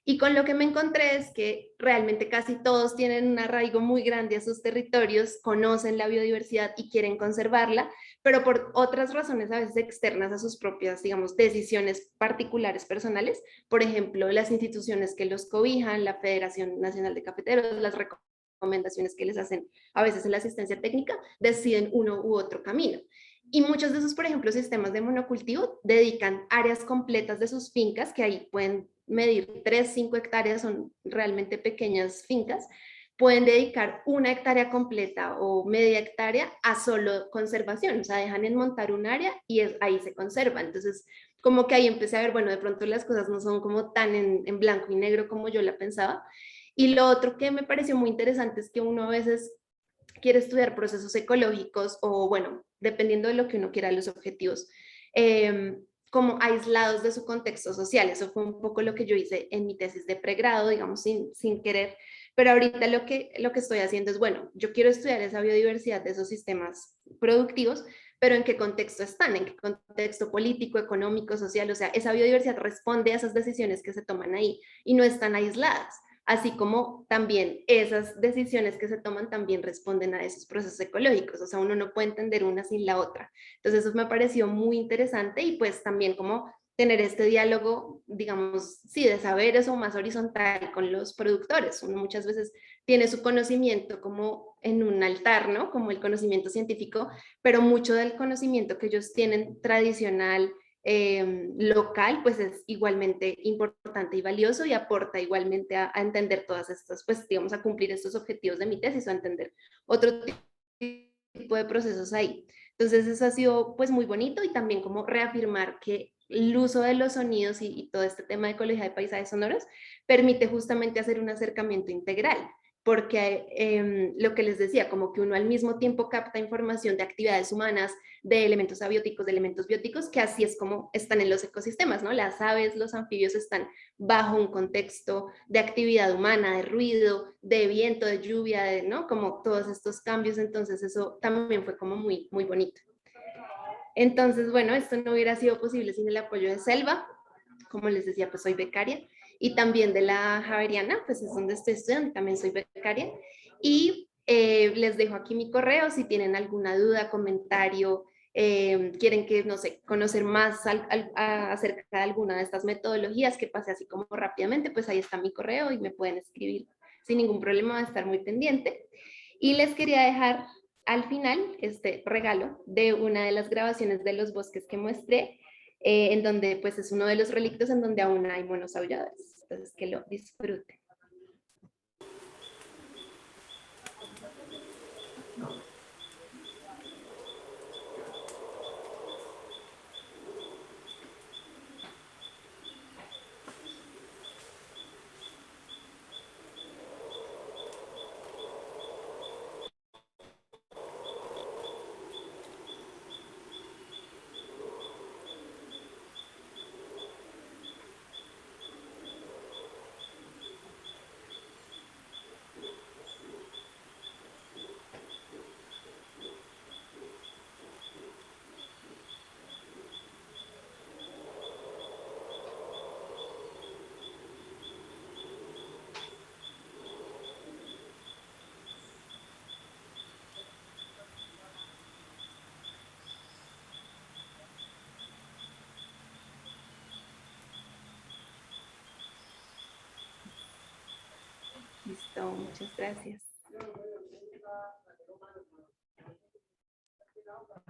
Y con lo que me encontré es que realmente casi todos tienen un arraigo muy grande a sus territorios, conocen la biodiversidad y quieren conservarla, pero por otras razones a veces externas a sus propias, digamos, decisiones particulares personales. Por ejemplo, las instituciones que los cobijan, la Federación Nacional de Cafeteros, las recomendaciones que les hacen a veces en la asistencia técnica, deciden uno u otro camino. Y muchos de esos, por ejemplo, sistemas de monocultivo dedican áreas completas de sus fincas, que ahí pueden medir 3, 5 hectáreas, son realmente pequeñas fincas, pueden dedicar 1 hectárea completa o media hectárea a solo conservación, o sea, dejan en montar un área y ahí se conserva. Entonces, como que ahí empecé a ver, bueno, de pronto las cosas no son como tan en blanco y negro como yo la pensaba. Y lo otro que me pareció muy interesante es que uno a veces quiere estudiar procesos ecológicos o, bueno, dependiendo de lo que uno quiera, los objetivos, como aislados de su contexto social. Eso fue un poco lo que yo hice en mi tesis de pregrado, digamos, sin querer. Pero ahorita lo que estoy haciendo es, bueno, yo quiero estudiar esa biodiversidad de esos sistemas productivos, pero ¿en qué contexto están? ¿En qué contexto político, económico, social? O sea, esa biodiversidad responde a esas decisiones que se toman ahí y no están aisladas. Así como también esas decisiones que se toman también responden a esos procesos ecológicos, o sea, uno no puede entender una sin la otra. Entonces eso me pareció muy interesante y pues también como tener este diálogo, digamos, sí, de saberes o más horizontal con los productores. Uno muchas veces tiene su conocimiento como en un altar, ¿no? Como el conocimiento científico, pero mucho del conocimiento que ellos tienen tradicional, local, pues es igualmente importante y valioso y aporta igualmente a entender todas estas, pues digamos, a cumplir estos objetivos de mi tesis o a entender otro tipo de procesos ahí. Entonces eso ha sido pues muy bonito y también como reafirmar que el uso de los sonidos y todo este tema de ecología de paisajes sonoros permite justamente hacer un acercamiento integral, porque lo que les decía, como que uno al mismo tiempo capta información de actividades humanas, de elementos abióticos, de elementos bióticos, que así es como están en los ecosistemas, ¿no? Las aves, los anfibios están bajo un contexto de actividad humana, de ruido, de viento, de lluvia, ¿no? Como todos estos cambios, entonces eso también fue como muy, muy bonito. Entonces, bueno, esto no hubiera sido posible sin el apoyo de Selva. Como les decía, pues soy becaria. Y también de la Javeriana, pues es donde estoy estudiando, también soy becaria. Y les dejo aquí mi correo si tienen alguna duda, comentario, quieren que, no sé, conocer más acerca de alguna de estas metodologías, que pase así como rápidamente, pues ahí está mi correo y me pueden escribir sin ningún problema, va a estar muy pendiente. Y les quería dejar al final este regalo de una de las grabaciones de los bosques que mostré, en donde pues es uno de los relictos en donde aún hay monos aulladores. Entonces que lo disfruten. Listo, muchas gracias.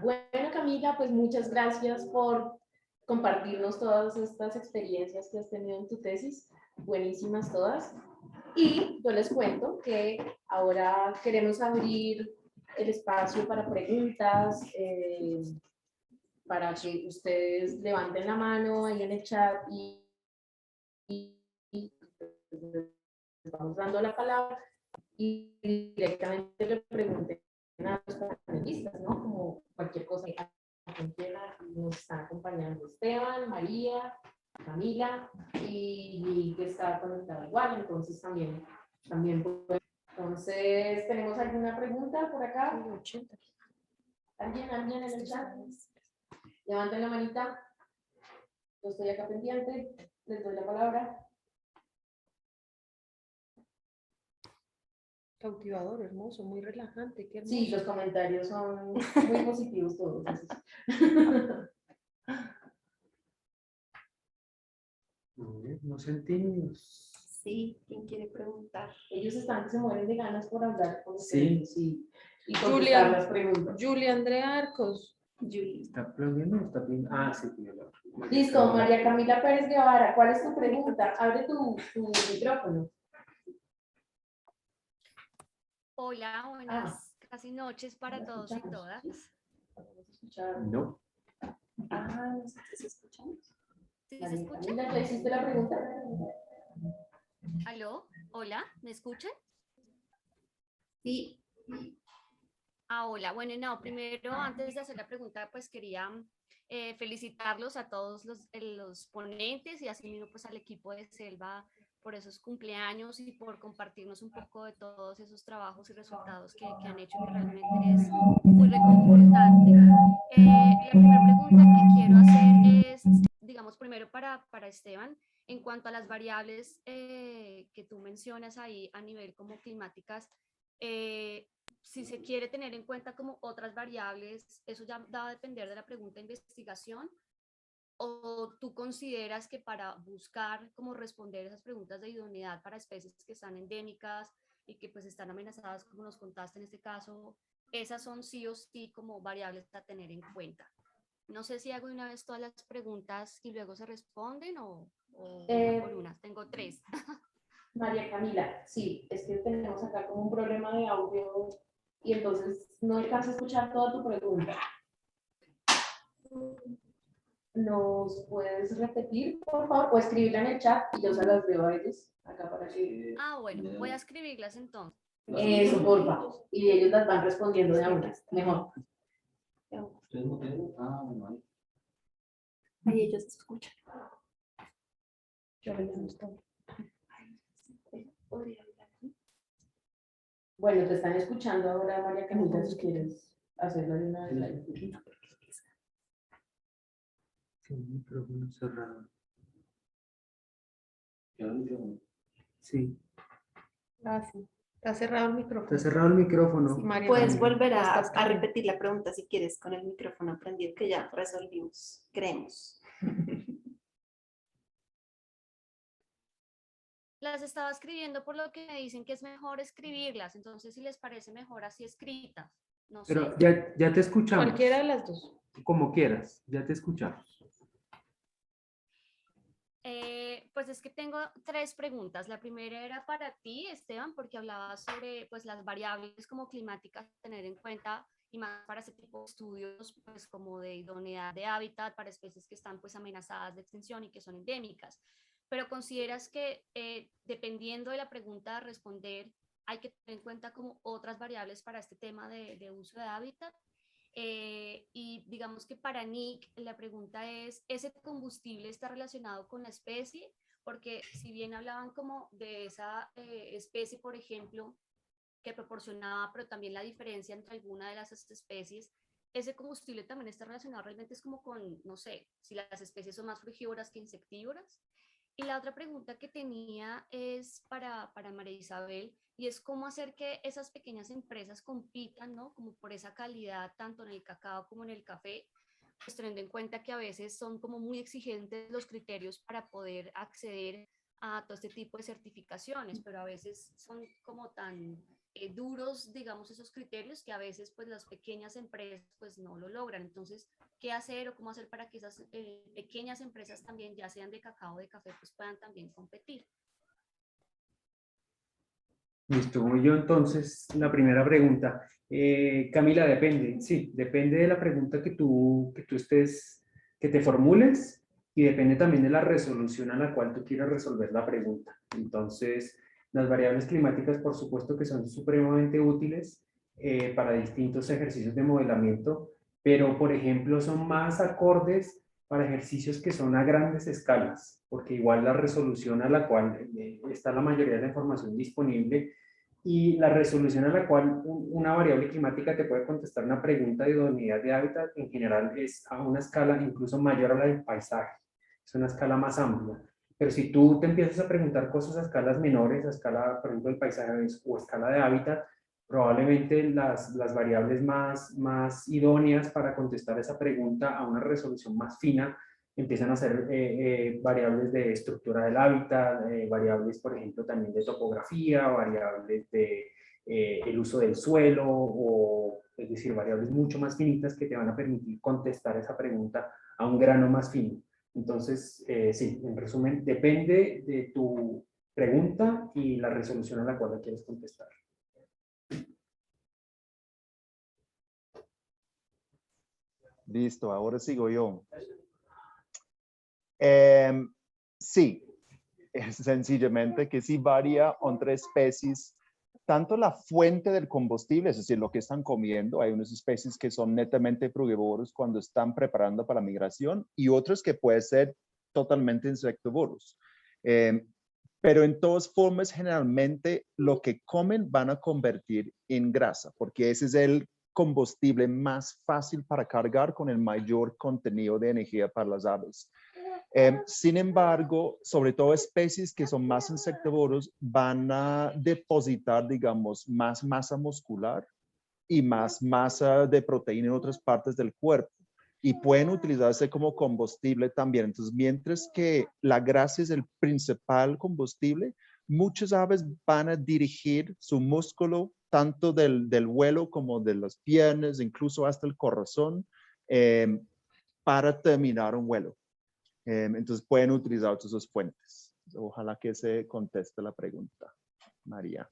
Bueno, Camila, pues muchas gracias por compartirnos todas estas experiencias que has tenido en tu tesis, buenísimas todas. Y yo les cuento que ahora queremos abrir el espacio para preguntas, para que ustedes levanten la mano ahí en el chat y les vamos dando la palabra y directamente le pregunten a los panelistas, ¿no? Como cualquier cosa que quiera. Nos están acompañando Esteban, María, Camila y que está conectado igual, entonces también puede. Entonces, ¿tenemos alguna pregunta por acá? ¿Alguien en el chat? Levanten la manita. Yo estoy acá pendiente. Les doy la palabra. Cautivador, hermoso, muy relajante. Qué hermoso. Sí, los comentarios son muy positivos todos. No sentimos. Sí, ¿quién quiere preguntar? Ellos están que se mueren de ganas por hablar con Sí. ustedes, sí. Y Julia. contestar las preguntas. Julia Andrea Arcos. Julie. ¿Está aplaudiendo o está aplaudiendo? Ah, sí, tiene la. Listo, María Camila Pérez Guevara, ¿cuál es tu pregunta? Abre tu micrófono. Hola, buenas casi noches para todos y todas. No. Ah, ¿nos escuchamos? ¿Sí se María escucha? Camila, ¿ya hiciste la pregunta? ¿Aló? ¿Hola? ¿Me escuchan? Sí. Hola. Bueno, no, primero, antes de hacer la pregunta, pues quería felicitarlos a todos los ponentes y asimismo pues al equipo de Selva por esos cumpleaños y por compartirnos un poco de todos esos trabajos y resultados que han hecho, que realmente es muy reconfortante. La primera pregunta que quiero hacer es, digamos, primero para Esteban, en cuanto a las variables que tú mencionas ahí a nivel como climáticas, si se quiere tener en cuenta como otras variables, eso ya va a depender de la pregunta de investigación, o tú consideras que para buscar cómo responder esas preguntas de idoneidad para especies que están endémicas y que pues están amenazadas, como nos contaste en este caso, esas son sí o sí como variables a tener en cuenta. No sé si hago de una vez todas las preguntas y luego se responden o una por una. Tengo 3. María Camila, sí, es que tenemos acá como un problema de audio y entonces no alcanzo a escuchar toda tu pregunta. ¿Nos puedes repetir, por favor? O escribirla en el chat y yo se las leo a ellos acá para que... Bueno, voy a escribirlas entonces. Eso, por favor. Y ellos las van respondiendo de a una. Mejor. ¿Ustedes no tienen? Bueno, ahí. Ahí ellos escuchan. Yo le llamo todo. Bueno, te están escuchando ahora, María Camila, si quieres hacerlo de una vez. El micrófono cerrado. Quedó el micrófono. Sí, Ah, sí. Está cerrado el micrófono. está cerrado el micrófono. Sí, María Puedes Camila. volver Ya a, estás a repetir la pregunta si quieres con el micrófono prendido, que ya resolvimos, creemos. Las estaba escribiendo por lo que me dicen que es mejor escribirlas, entonces si les parece mejor así escritas, no sé. Pero ya te escuchamos. Cualquiera de las dos. Como quieras, ya te escuchamos. Pues es que tengo 3 preguntas. La primera era para ti, Esteban, porque hablabas sobre pues, las variables como climáticas a tener en cuenta y más para ese tipo de estudios pues, como de idoneidad de hábitat para especies que están pues, amenazadas de extinción y que son endémicas. Pero consideras que dependiendo de la pregunta a responder, hay que tener en cuenta como otras variables para este tema de uso de hábitat. Y digamos que para Nick la pregunta es, ¿ese combustible está relacionado con la especie? Porque si bien hablaban como de esa especie, por ejemplo, que proporcionaba, pero también la diferencia entre alguna de las especies, ese combustible también está relacionado realmente es como con, no sé, si las especies son más frugívoras que insectívoras. Y la otra pregunta que tenía es para María Isabel, y es cómo hacer que esas pequeñas empresas compitan, ¿no? Como por esa calidad, tanto en el cacao como en el café, pues teniendo en cuenta que a veces son como muy exigentes los criterios para poder acceder a todo este tipo de certificaciones, pero a veces son como tan duros, digamos, esos criterios que a veces pues las pequeñas empresas pues no lo logran. Entonces, ¿qué hacer o cómo hacer para que esas pequeñas empresas también, ya sean de cacao o de café, pues puedan también competir? Listo, voy yo entonces. La primera pregunta. Camila, depende, sí, depende de la pregunta que tú estés, que te formules y depende también de la resolución a la cual tú quieras resolver la pregunta. Entonces, las variables climáticas, por supuesto que son supremamente útiles para distintos ejercicios de modelamiento, pero, por ejemplo, son más acordes para ejercicios que son a grandes escalas, porque igual la resolución a la cual está la mayoría de la información disponible y la resolución a la cual una variable climática te puede contestar una pregunta de idoneidad de hábitat en general es a una escala incluso mayor a la del paisaje, es una escala más amplia. Pero si tú te empiezas a preguntar cosas a escalas menores, a escala, por ejemplo, del paisaje o escala de hábitat, probablemente las variables más idóneas para contestar esa pregunta a una resolución más fina empiezan a ser variables de estructura del hábitat, variables, por ejemplo, también de topografía, variables de el uso del suelo, o, es decir, variables mucho más finitas que te van a permitir contestar esa pregunta a un grano más fino. Entonces, sí, en resumen, depende de tu pregunta y la resolución a la cual la quieres contestar. Listo, ahora sigo yo. Sí, es sencillamente que sí varía entre especies, tanto la fuente del combustible, es decir, lo que están comiendo. Hay unas especies que son netamente frugívoros cuando están preparando para la migración y otras que pueden ser totalmente insectívoros. Pero en todas formas, generalmente lo que comen van a convertir en grasa, porque ese es el combustible más fácil para cargar con el mayor contenido de energía para las aves. Sin embargo, sobre todo especies que son más insectívoros van a depositar, digamos, más masa muscular y más masa de proteína en otras partes del cuerpo y pueden utilizarse como combustible también. Entonces, mientras que la grasa es el principal combustible, muchas aves van a dirigir su músculo tanto del vuelo como de las piernas, incluso hasta el corazón, para terminar un vuelo. Entonces pueden utilizar todas esas fuentes. Ojalá que se conteste la pregunta, María.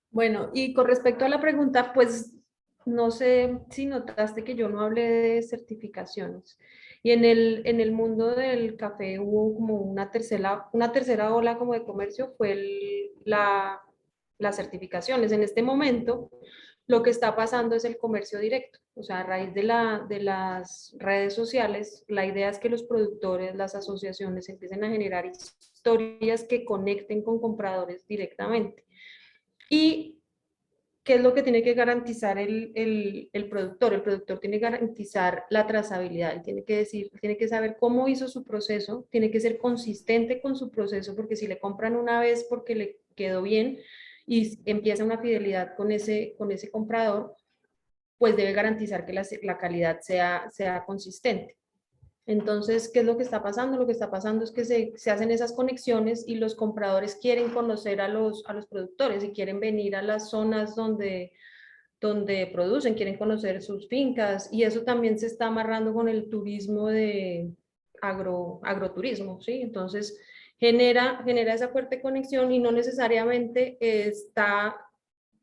Bueno, y con respecto a la pregunta, pues no sé si notaste que yo no hablé de certificaciones. Y en el mundo del café hubo como una tercera ola como de comercio, fue las certificaciones. En este momento, lo que está pasando es el comercio directo. O sea, a raíz de las redes sociales, la idea es que los productores, las asociaciones empiecen a generar historias que conecten con compradores directamente. ¿Y qué es lo que tiene que garantizar el productor? El productor tiene que garantizar la trazabilidad, él tiene que decir, tiene que saber cómo hizo su proceso, tiene que ser consistente con su proceso, porque si le compran una vez porque le quedó bien y empieza una fidelidad con ese comprador, pues debe garantizar que la calidad sea consistente. Entonces, ¿qué es lo que está pasando? Lo que está pasando es que se hacen esas conexiones y los compradores quieren conocer a los productores y quieren venir a las zonas donde producen, quieren conocer sus fincas y eso también se está amarrando con el turismo de agroturismo, ¿sí? Entonces, genera esa fuerte conexión y no necesariamente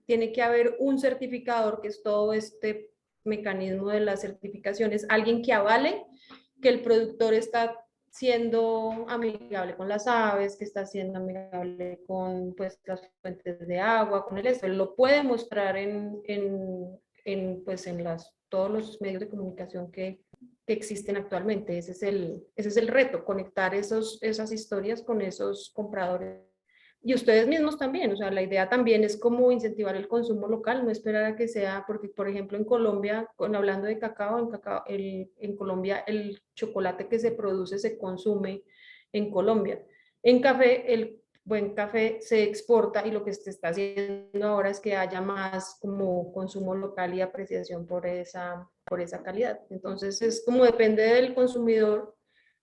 tiene que haber un certificador, que es todo este mecanismo de las certificaciones, alguien que avale que el productor está siendo amigable con las aves, que está siendo amigable con pues, las fuentes de agua, con el esto. Él lo puede mostrar pues, en todos los medios de comunicación que existen actualmente. Ese es el reto, conectar esas historias con esos compradores. Y ustedes mismos también, o sea, la idea también es como incentivar el consumo local, no esperar a que sea, porque por ejemplo en Colombia, hablando de cacao, en Colombia el chocolate que se produce se consume en Colombia. En café, el buen café se exporta y lo que se está haciendo ahora es que haya más como consumo local y apreciación por esa calidad. Entonces es como depende del consumidor,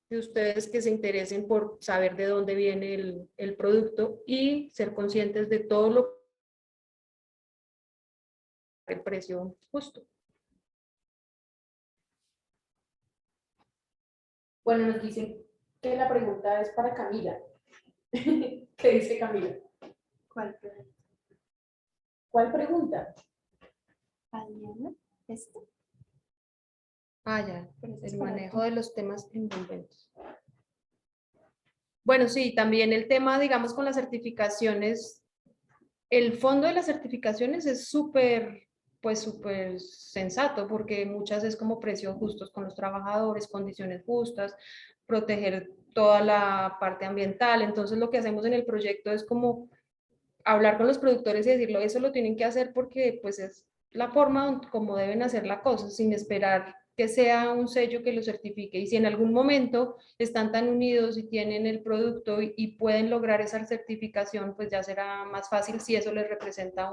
de ustedes que se interesen por saber de dónde viene el producto y ser conscientes de todo lo que el precio justo. Bueno, nos dicen que la pregunta es para Camila. ¿Qué dice Camila? ¿Cuál pregunta? ¿Cuál pregunta? ¿Adriana? ¿Esto? Ya, el manejo de los temas envolventes. Bueno, sí, también el tema, digamos, con las certificaciones, el fondo de las certificaciones es súper sensato, porque muchas es como precios justos con los trabajadores, condiciones justas, proteger toda la parte ambiental. Entonces, lo que hacemos en el proyecto es como hablar con los productores y decirlo, eso lo tienen que hacer porque pues es la forma como deben hacer la cosa, sin esperar que sea un sello que lo certifique. Y si en algún momento están tan unidos y tienen el producto y pueden lograr esa certificación, pues ya será más fácil si eso les representa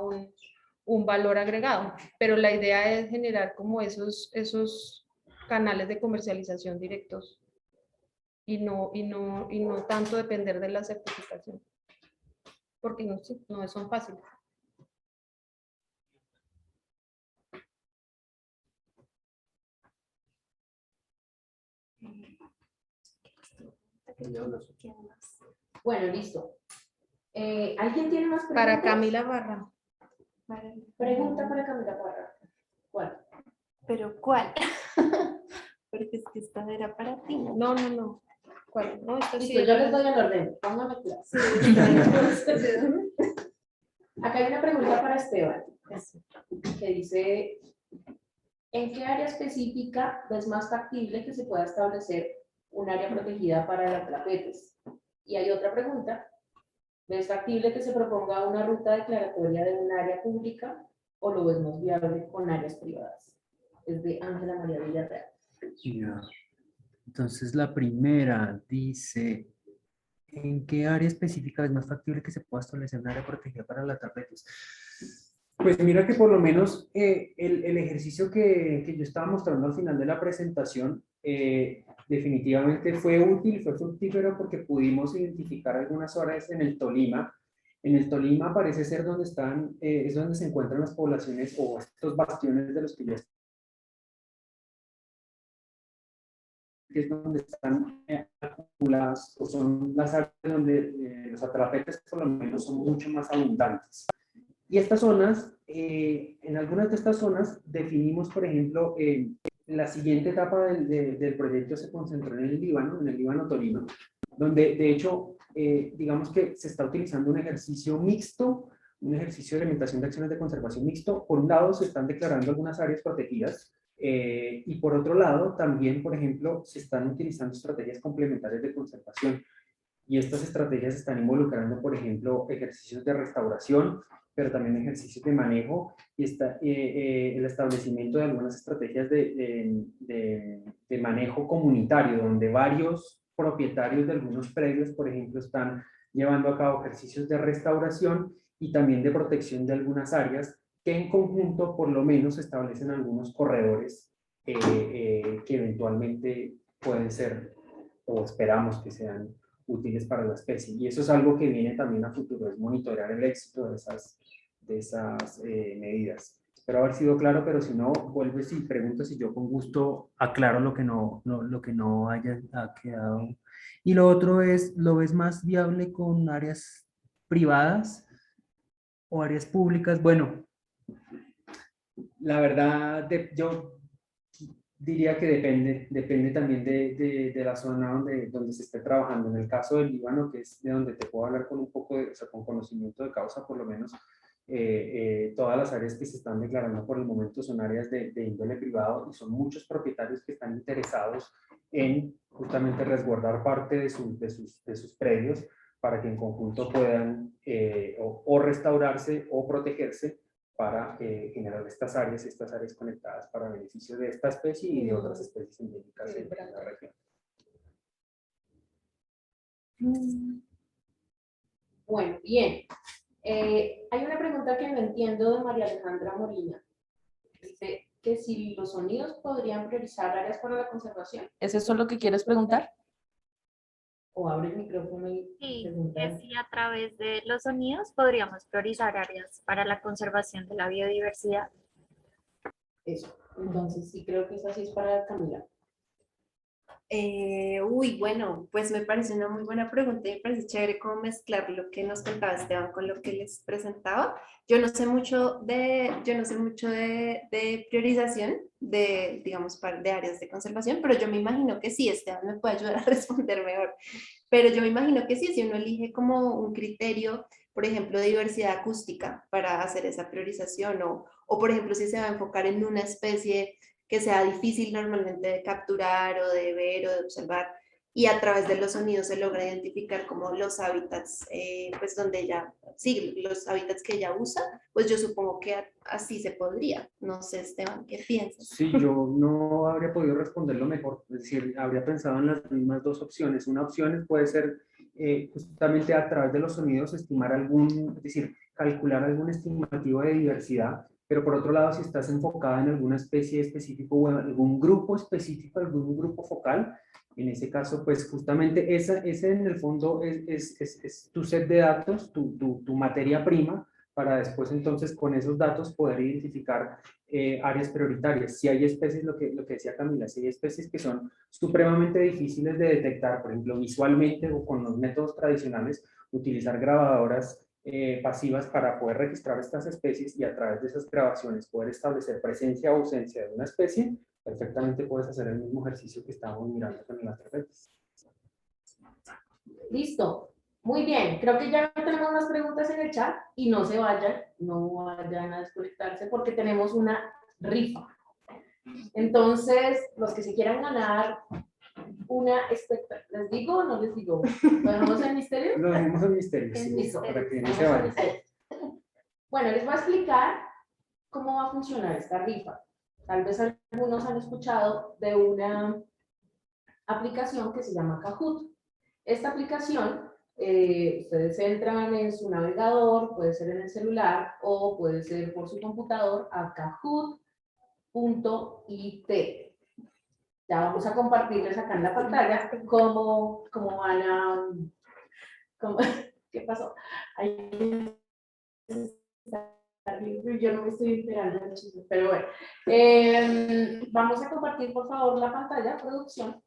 un valor agregado. Pero la idea es generar como esos canales de comercialización directos y no tanto depender de la certificación, porque no son fáciles. Bueno, listo. ¿Alguien tiene más preguntas? Para Camila Barra. Pregunta para Camila Barra. ¿Cuál? ¿Pero cuál? Porque es que esta era para ti. No. ¿Cuál? No, esto sí. Listo, yo les doy el orden. Póngame claro. Acá hay una pregunta para Esteban, que dice, ¿en qué área específica es más factible que se pueda establecer un área protegida para las trapetes? Y hay otra pregunta ¿Ves factible que se proponga una ruta declaratoria de un área pública o lo ves más viable con áreas privadas? Es de Ángela María Villarreal. Ya. Entonces la primera dice, ¿en qué área específica es más factible que se pueda establecer un área protegida para la tapetes? Pues mira que por lo menos el ejercicio que yo estaba mostrando al final de la presentación definitivamente fue útil, fue fructífero porque pudimos identificar algunas áreas en el Tolima. En el Tolima parece ser donde están, es donde se encuentran las poblaciones o estos bastiones de los que ya es donde están acumuladas, o son las áreas donde los atrapetes por lo menos son mucho más abundantes. Y estas zonas, en algunas de estas zonas definimos, por ejemplo, la siguiente etapa del proyecto se concentró en el Líbano Tolima, donde de hecho, digamos que se está utilizando un ejercicio mixto, un ejercicio de orientación de acciones de conservación mixto. Por un lado se están declarando algunas áreas protegidas, y por otro lado, también, por ejemplo, se están utilizando estrategias complementarias de conservación. Y estas estrategias están involucrando, por ejemplo, ejercicios de restauración, pero también ejercicios de manejo y el establecimiento de algunas estrategias de manejo comunitario, donde varios propietarios de algunos predios, por ejemplo, están llevando a cabo ejercicios de restauración y también de protección de algunas áreas que en conjunto por lo menos establecen algunos corredores que eventualmente pueden ser o esperamos que sean útiles para la especie. Y eso es algo que viene también a futuro, es monitorear el éxito de esas medidas. Espero haber sido claro, pero si no, vuelves y preguntas y yo con gusto aclaro lo que no haya quedado. Y lo otro es, ¿lo ves más viable con áreas privadas o áreas públicas? Bueno, la verdad, yo diría que depende también de la zona donde se esté trabajando. En el caso del Líbano, que es de donde te puedo hablar con un poco o sea, con conocimiento de causa, por lo menos, todas las áreas que se están declarando por el momento son áreas de índole privado y son muchos propietarios que están interesados en justamente resguardar parte de sus predios para que en conjunto puedan o restaurarse o protegerse para generar estas áreas conectadas para beneficio de esta especie y de otras especies endémicas en la región. Bueno, bien. Hay una pregunta que no entiendo de María Alejandra Molina. Dice que si los sonidos podrían priorizar áreas para la conservación. ¿Es eso lo que quieres preguntar? O abre el micrófono y Sí, pregunta. que sí, a través de los sonidos podríamos priorizar áreas para la conservación de la biodiversidad. Eso. Entonces sí creo que eso sí es para Camila. Bueno, pues me parece una muy buena pregunta y me parece chévere cómo mezclar lo que nos contaba Esteban con lo que les presentaba. Yo no sé mucho de priorización de, digamos, de áreas de conservación, pero yo me imagino que sí, Esteban me puede ayudar a responder mejor. Pero yo me imagino que sí, si uno elige como un criterio, por ejemplo, de diversidad acústica para hacer esa priorización o por ejemplo, si se va a enfocar en una especie que sea difícil normalmente de capturar o de ver o de observar, y a través de los sonidos se logra identificar como los hábitats, pues donde ella, sí, los hábitats que ella usa, pues yo supongo que así se podría. No sé, Esteban, ¿qué piensas? Sí, yo no habría podido responderlo mejor, es decir, habría pensado en las mismas dos opciones. Una opción puede ser justamente a través de los sonidos estimar es decir, calcular algún estimativo de diversidad, pero por otro lado, si estás enfocada en alguna especie específica o en algún grupo específico, algún grupo focal, en ese caso, pues justamente ese en el fondo es tu set de datos, tu materia prima, para después entonces con esos datos poder identificar áreas prioritarias. Si hay especies, lo que decía Camila, si hay especies que son supremamente difíciles de detectar, por ejemplo, visualmente o con los métodos tradicionales, utilizar grabadoras pasivas para poder registrar estas especies y a través de esas grabaciones poder establecer presencia o ausencia de una especie, perfectamente puedes hacer el mismo ejercicio que estábamos mirando con las redes. Listo. Muy bien. Creo que ya tenemos más preguntas en el chat y no se vayan, no vayan a desconectarse porque tenemos una rifa. Entonces, los que se quieran ganar una espectacular. ¿Les digo o no les digo? ¿Lo dejamos en misterio? Lo dejemos en misterio, sí, Listo. para que no se vaya. Bueno, les voy a explicar cómo va a funcionar esta rifa. Tal vez algunos han escuchado de una aplicación que se llama Kahoot. Esta aplicación, ustedes entran en su navegador, puede ser en el celular o puede ser por su computador a kahoot.it. Ya vamos a compartirles acá en la pantalla cómo van a... ¿Qué pasó? Ahí yo no me estoy enterando del chisme, pero bueno. Vamos a compartir, por favor, la pantalla, producción,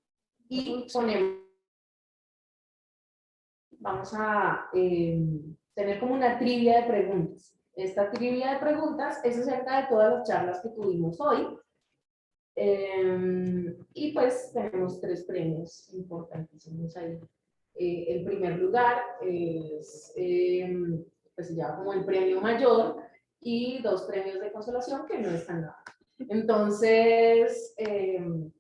y ponemos... Vamos a tener como una trivia de preguntas. Esta trivia de preguntas es acerca de todas las charlas que tuvimos hoy. Y pues tenemos 3 premios importantísimos ahí. El primer lugar es, pues se llama como el premio mayor, y 2 premios de consolación que no están nada. Entonces, esperamos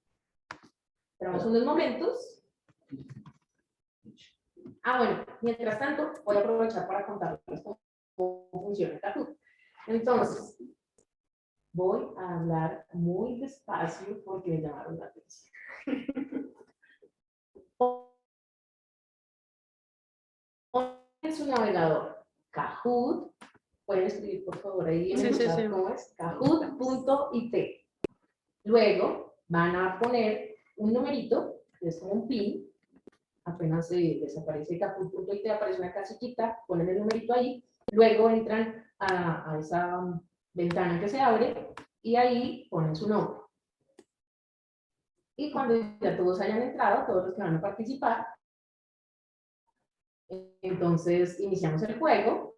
unos momentos. Bueno, mientras tanto, voy a aprovechar para contarles cómo funciona el Kahoot. Entonces, voy a hablar muy despacio porque me llamaron la atención. En su navegador, Kahoot, pueden escribir por favor ahí en el chat cómo es, kahoot.it. Luego van a poner un numerito, que es como un pin. Apenas desaparece Kahoot.it, aparece una casillita, ponen el numerito ahí, luego entran a esa ventana que se abre y ahí ponen su nombre. Y cuando ya todos hayan entrado, todos los que van a participar, entonces iniciamos el juego.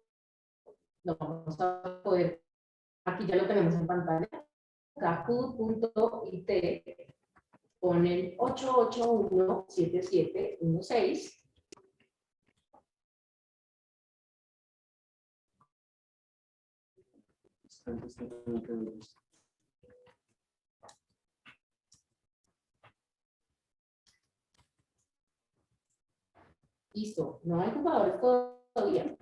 Lo vamos a poder, aquí ya lo tenemos en pantalla, Kahoot.it, ponen 8817716. Listo, no hay jugadores todavía.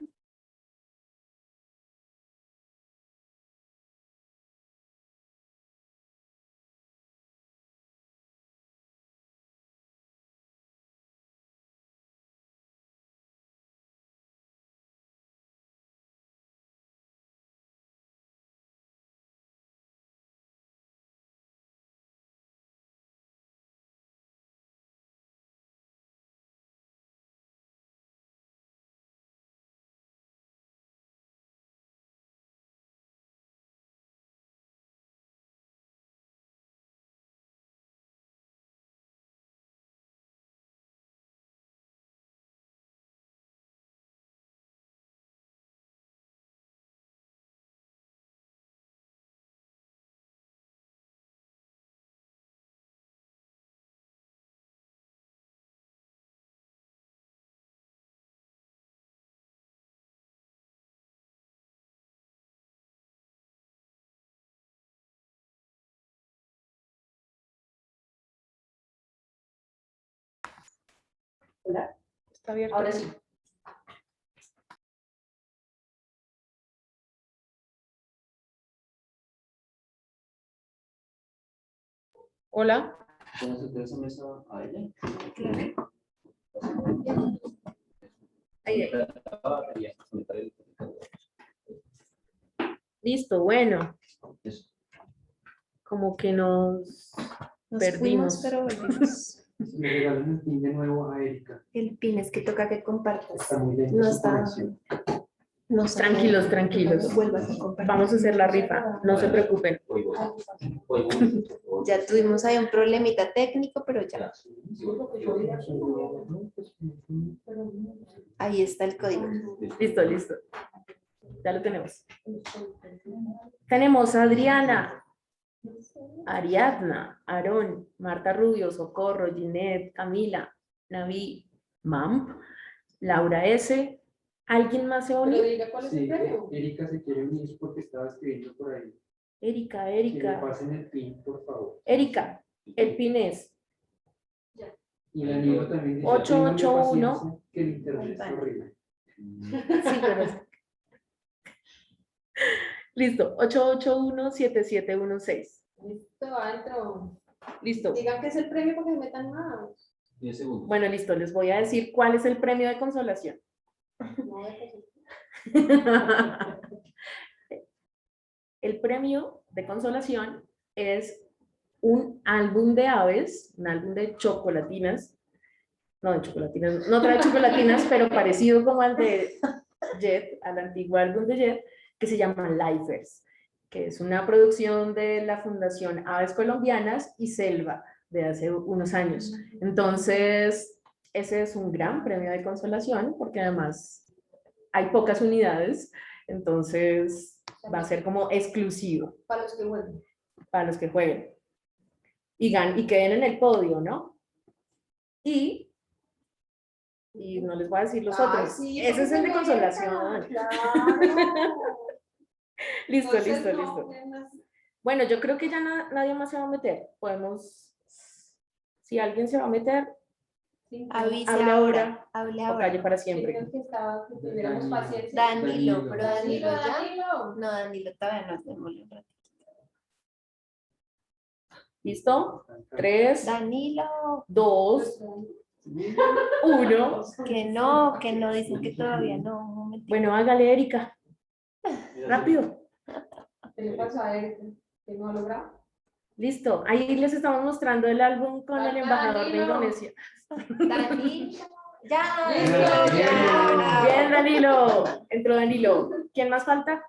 Hola. Está abierto. Ahora sí. Hola. ¿Puedes hacer esa mesa a ella? Ahí. Listo, bueno. Como que nos perdimos. Fuimos, pero volvimos. Le regalan el pin de nuevo a Erika. El pin es que toca que compartas. Está muy lento No su está. conexión. No está. Tranquilos, tranquilos. Vuelvas a compartir. Vamos a hacer la rifa, no se preocupen. Ya tuvimos ahí un problemita técnico, pero ya. Ahí está el código. Listo, listo. Ya lo tenemos. Tenemos a Adriana, Ariadna, Aarón, Marta Rubio, Socorro, Ginette, Camila, Naví, Mam, Laura S. ¿Alguien más se va a unir? ¿Cuál es Sí, el premio? Erika se quiere unir porque estaba escribiendo por ahí. Erika, Que me Erika. pasen el pin, por favor. Erika, el pin es Y Danilo también dice, 881. "Ténganle paciencia, que el internet es horrible". Sí, pero listo, 881-7716. Listo, adentro. Listo. Digan que es el premio porque se metan más. 10 segundos. Bueno, listo, les voy a decir cuál es el premio de consolación. No, El premio de consolación es un álbum de aves, un álbum de chocolatinas. No, de chocolatinas, no trae chocolatinas, pero parecido como al de Jet, al antiguo álbum de Jet, que se llama Lifers, que es una producción de la Fundación Aves Colombianas y Selva de hace unos años. Entonces, ese es un gran premio de consolación, porque además hay pocas unidades, entonces va a ser como exclusivo para los que vuelven. para los que jueguen. Y queden en el podio, ¿no? Y no les voy a decir los otros. Sí, Ese es el de porque consolación. Claro. Listo, Entonces, listo, no, listo. buenas. Bueno, yo creo que ya nadie más se va a meter. Podemos, si alguien se va a meter, Avise hable ahora hable o ahora. calle para siempre. Digan que tuviéramos paciencia. Danilo, pero Danilo ya. Danilo. No, Danilo todavía no es de Molina. ¿Listo? 3, Danilo, 2, 1. que no, dicen que todavía no. Un momentito. Bueno, hágale, Erika. Rápido. ¿Qué le pasa a Erika? ¿Que no ha logrado? Listo. Ahí les estamos mostrando el álbum con el embajador de Indonesia. Danilo, ya. Bien, Danilo. Entró Danilo. ¿Quién más falta?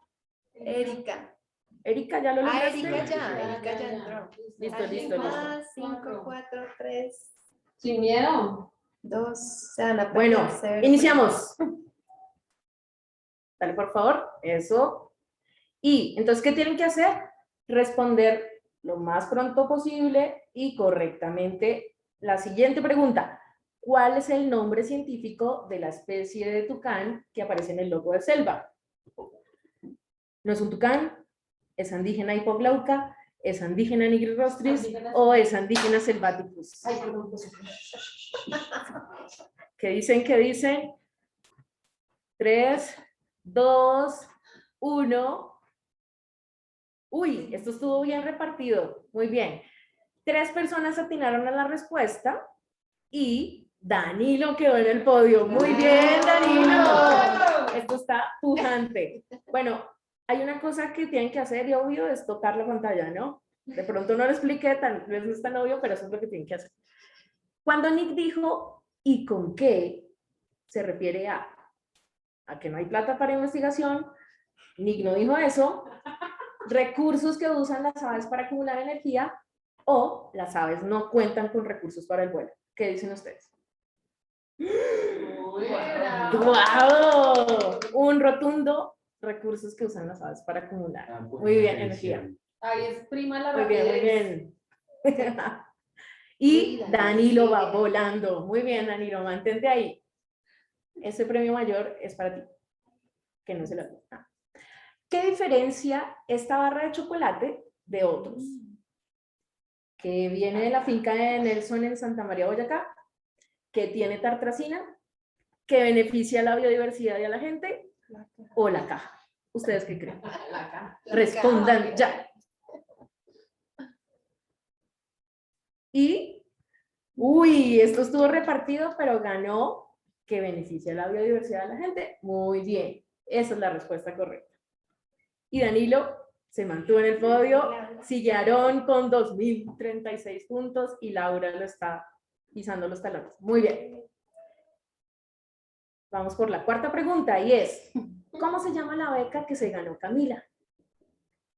Erika. Erika, ¿ya lo lograste? Erika ya entró. Listo, listo, listo. 5, 4, 3, Sin miedo. 2. Se van a Bueno, perder. iniciamos. Dale, por favor. Eso. Y entonces, ¿qué tienen que hacer? Responder lo más pronto posible y correctamente la siguiente pregunta. ¿Cuál es el nombre científico de la especie de tucán que aparece en el logo de Selva? ¿No es un tucán? ¿Es Andígena hipoglauca? ¿Es Andígena nigrorostris? ¿O es Andígena selvaticus? Ay, perdón, pues. ¿Qué dicen? ¿Qué dicen? 3, 2, 1. Uy, esto estuvo bien repartido. Muy bien. 3 personas atinaron a la respuesta y Danilo quedó en el podio. Muy bien, Danilo. Esto está pujante. Bueno, hay una cosa que tienen que hacer y obvio es tocar la pantalla, ¿no? De pronto no lo expliqué, tal vez no es tan obvio, pero eso es lo que tienen que hacer. Cuando Nick dijo ¿y con qué? Se refiere a que no hay plata para investigación. Nick no dijo eso. Recursos que usan las aves para acumular energía o las aves no cuentan con recursos para el vuelo. ¿Qué dicen ustedes? ¡Wow! Un rotundo recursos que usan las aves para acumular. Muy bien, energía. Ahí es prima la Muy bien, muy rapidez. bien. Y Danilo va volando. Muy bien, Danilo, mantente ahí. Ese premio mayor es para ti. Que no se lo... ¿Qué diferencia esta barra de chocolate de otros? Que viene de la finca de Nelson en Santa María, Boyacá, que tiene tartracina, que beneficia a la biodiversidad y a la gente, o la caja. ¿Ustedes qué creen? La caja. Respondan ya. Y, uy, esto estuvo repartido, pero ganó que beneficia a la biodiversidad de la gente. Muy bien, esa es la respuesta correcta. Y Danilo se mantuvo en el podio, sigue Aarón con 2036 puntos y Laura lo está pisando los talones. Muy bien. Vamos por la cuarta pregunta y es, ¿cómo se llama la beca que se ganó Camila?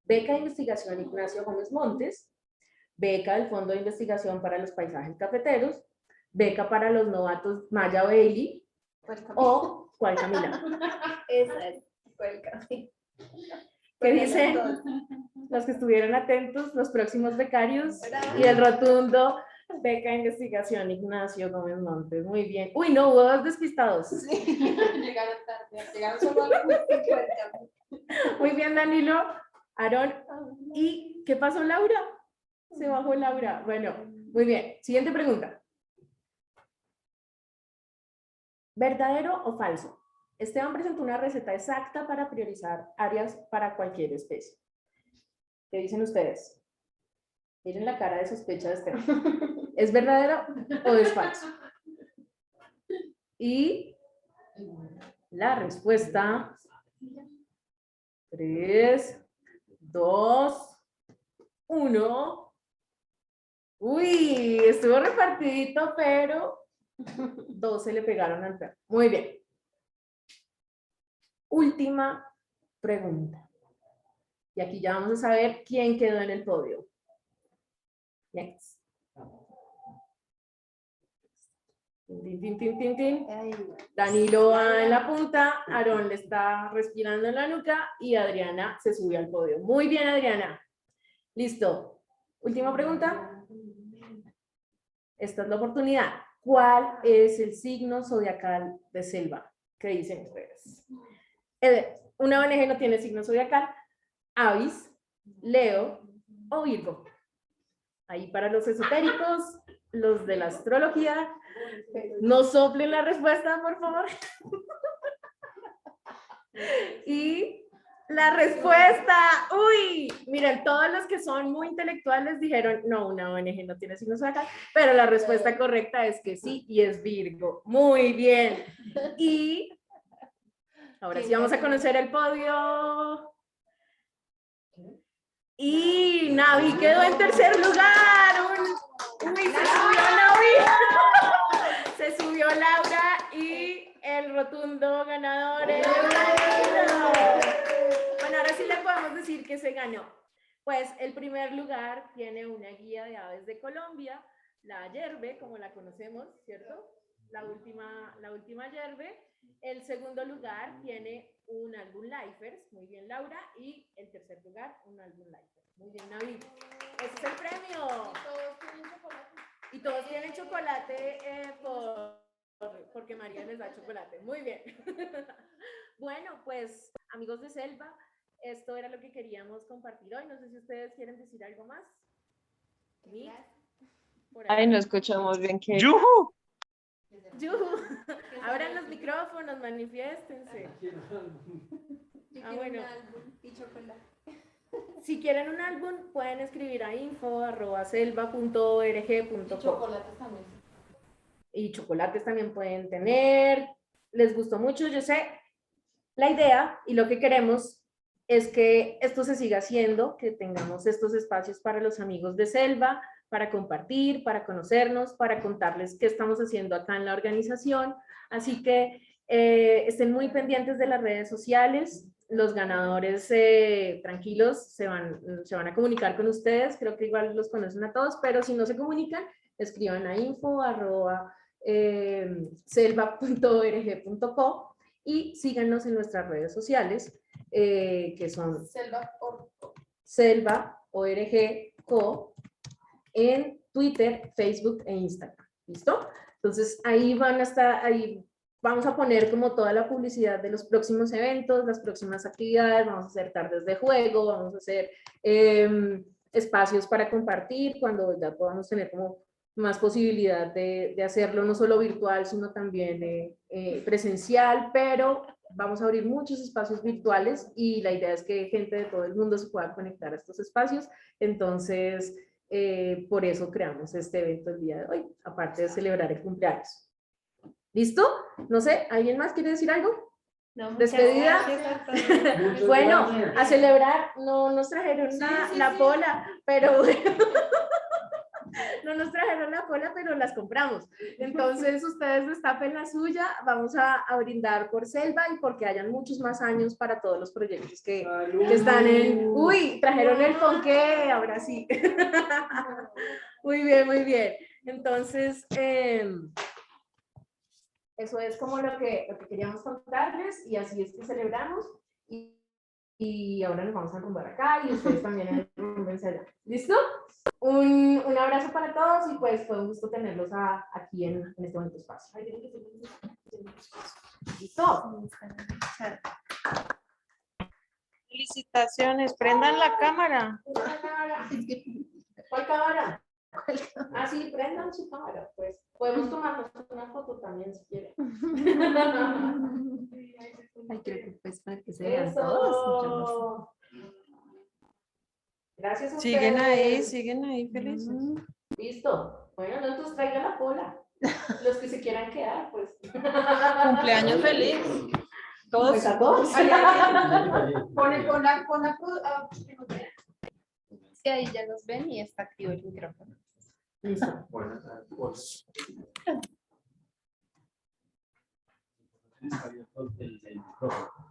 Beca de investigación Ignacio Gómez Montes, beca del Fondo de Investigación para los Paisajes Cafeteros, beca para los novatos Maya Bailey o ¿cuál, Camila? Esa es el café. ¿Qué dicen los que estuvieron atentos, los próximos becarios? Y el rotundo beca de investigación Ignacio Gómez Montes. Muy bien. Uy, no, hubo 2 despistados. Sí, llegaron tarde, llegaron solo a la Muy bien, Danilo, Aarón. ¿Y qué pasó, Laura? Se bajó Laura. Bueno, muy bien. Siguiente pregunta. ¿Verdadero o falso? Esteban presentó una receta exacta para priorizar áreas para cualquier especie. ¿Qué dicen ustedes? Miren la cara de sospecha de Esteban. ¿Es verdadero o es falso? Y la respuesta: 3, 2, 1. Uy, estuvo repartidito, pero 2 se le pegaron al perro. Muy bien. Última pregunta. Y aquí ya vamos a saber quién quedó en el podio. Next. Tin, tin, tin, tin, tin. Danilo va en la punta, Aarón le está respirando en la nuca y Adriana se subió al podio. Muy bien, Adriana. Listo. Última pregunta. Esta es la oportunidad. ¿Cuál es el signo zodiacal de Selva? ¿Qué dicen ustedes? Una ONG no tiene signo zodiacal. Avis, Leo o Virgo. Ahí para los esotéricos, los de la astrología, no soplen la respuesta, por favor. Y la respuesta, uy, miren, todos los que son muy intelectuales dijeron, no, una ONG no tiene signo zodiacal, pero la respuesta correcta es que sí, y es Virgo. Muy bien. Y ahora sí vamos a conocer el podio. Y Navi quedó en tercer lugar. Uy, se subió Navi. Se subió Laura y el rotundo ganador es Danilo. Bueno, ahora sí le podemos decir que se ganó. Pues el primer lugar tiene una guía de aves de Colombia, la yerbe, como la conocemos, ¿cierto? La última yerbe. El segundo lugar tiene un álbum Lifers, muy bien Laura, y el tercer lugar un álbum Lifers. Muy bien, Navi. Ese es el premio. Y todos tienen chocolate porque María les da chocolate. Muy bien. Bueno, pues amigos de Selva, esto era lo que queríamos compartir hoy. No sé si ustedes quieren decir algo más. Ay, no escuchamos bien que... ¡Yujú! Abran los micrófonos, manifiéstense. Bueno. Si quieren un álbum, pueden escribir a info@selva.org.co. Chocolates también. Y chocolates también pueden tener. Les gustó mucho, yo sé. La idea y lo que queremos es que esto se siga haciendo, que tengamos estos espacios para los amigos de Selva, para compartir, para conocernos, para contarles qué estamos haciendo acá en la organización. Así que estén muy pendientes de las redes sociales. Los ganadores tranquilos se van a comunicar con ustedes. Creo que igual los conocen a todos, pero si no se comunican, escriban a info@selva.org.co y síganos en nuestras redes sociales, que son Selva ORG Co en Twitter, Facebook e Instagram. ¿Listo? Entonces ahí vamos a poner como toda la publicidad de los próximos eventos, las próximas actividades. Vamos a hacer tardes de juego, vamos a hacer espacios para compartir cuando ya podamos tener como más posibilidad de hacerlo no solo virtual, sino también presencial, pero vamos a abrir muchos espacios virtuales y la idea es que gente de todo el mundo se pueda conectar a estos espacios. Entonces, por eso creamos este evento el día de hoy, aparte de celebrar el cumpleaños. ¿Listo? No sé, ¿alguien más quiere decir algo? No, ¿Despedida? Bueno, a celebrar, no nos trajeron la pola, pero no nos trajeron la cola, pero las compramos. Entonces, ustedes destapen la suya. Vamos a brindar por Selva y porque hayan muchos más años para todos los proyectos que están en... ¡Uy! Trajeron el ponqué, ahora sí. Muy bien, muy bien. Entonces, eso es como lo que queríamos contarles y así es que celebramos. Y ahora nos vamos a rumbar acá y ustedes también rumbense allá. ¿Listo? Un abrazo para todos y pues fue un gusto tenerlos aquí en este bonito espacio. ¿Listo? Felicitaciones, prendan la cámara. ¿Cuál cámara? Ah, sí, prendan su cámara, pues. Podemos tomarnos una foto también si quieren. Ay, creo que pues para que se vean todos. Eso. Gracias a ustedes. Siguen ahí felices. Listo. Bueno, entonces traigan la cola. Los que se quieran quedar, pues. Cumpleaños feliz. Todos. Pues a todos. Sí, ahí ya nos ven y está activo el micrófono. Listo.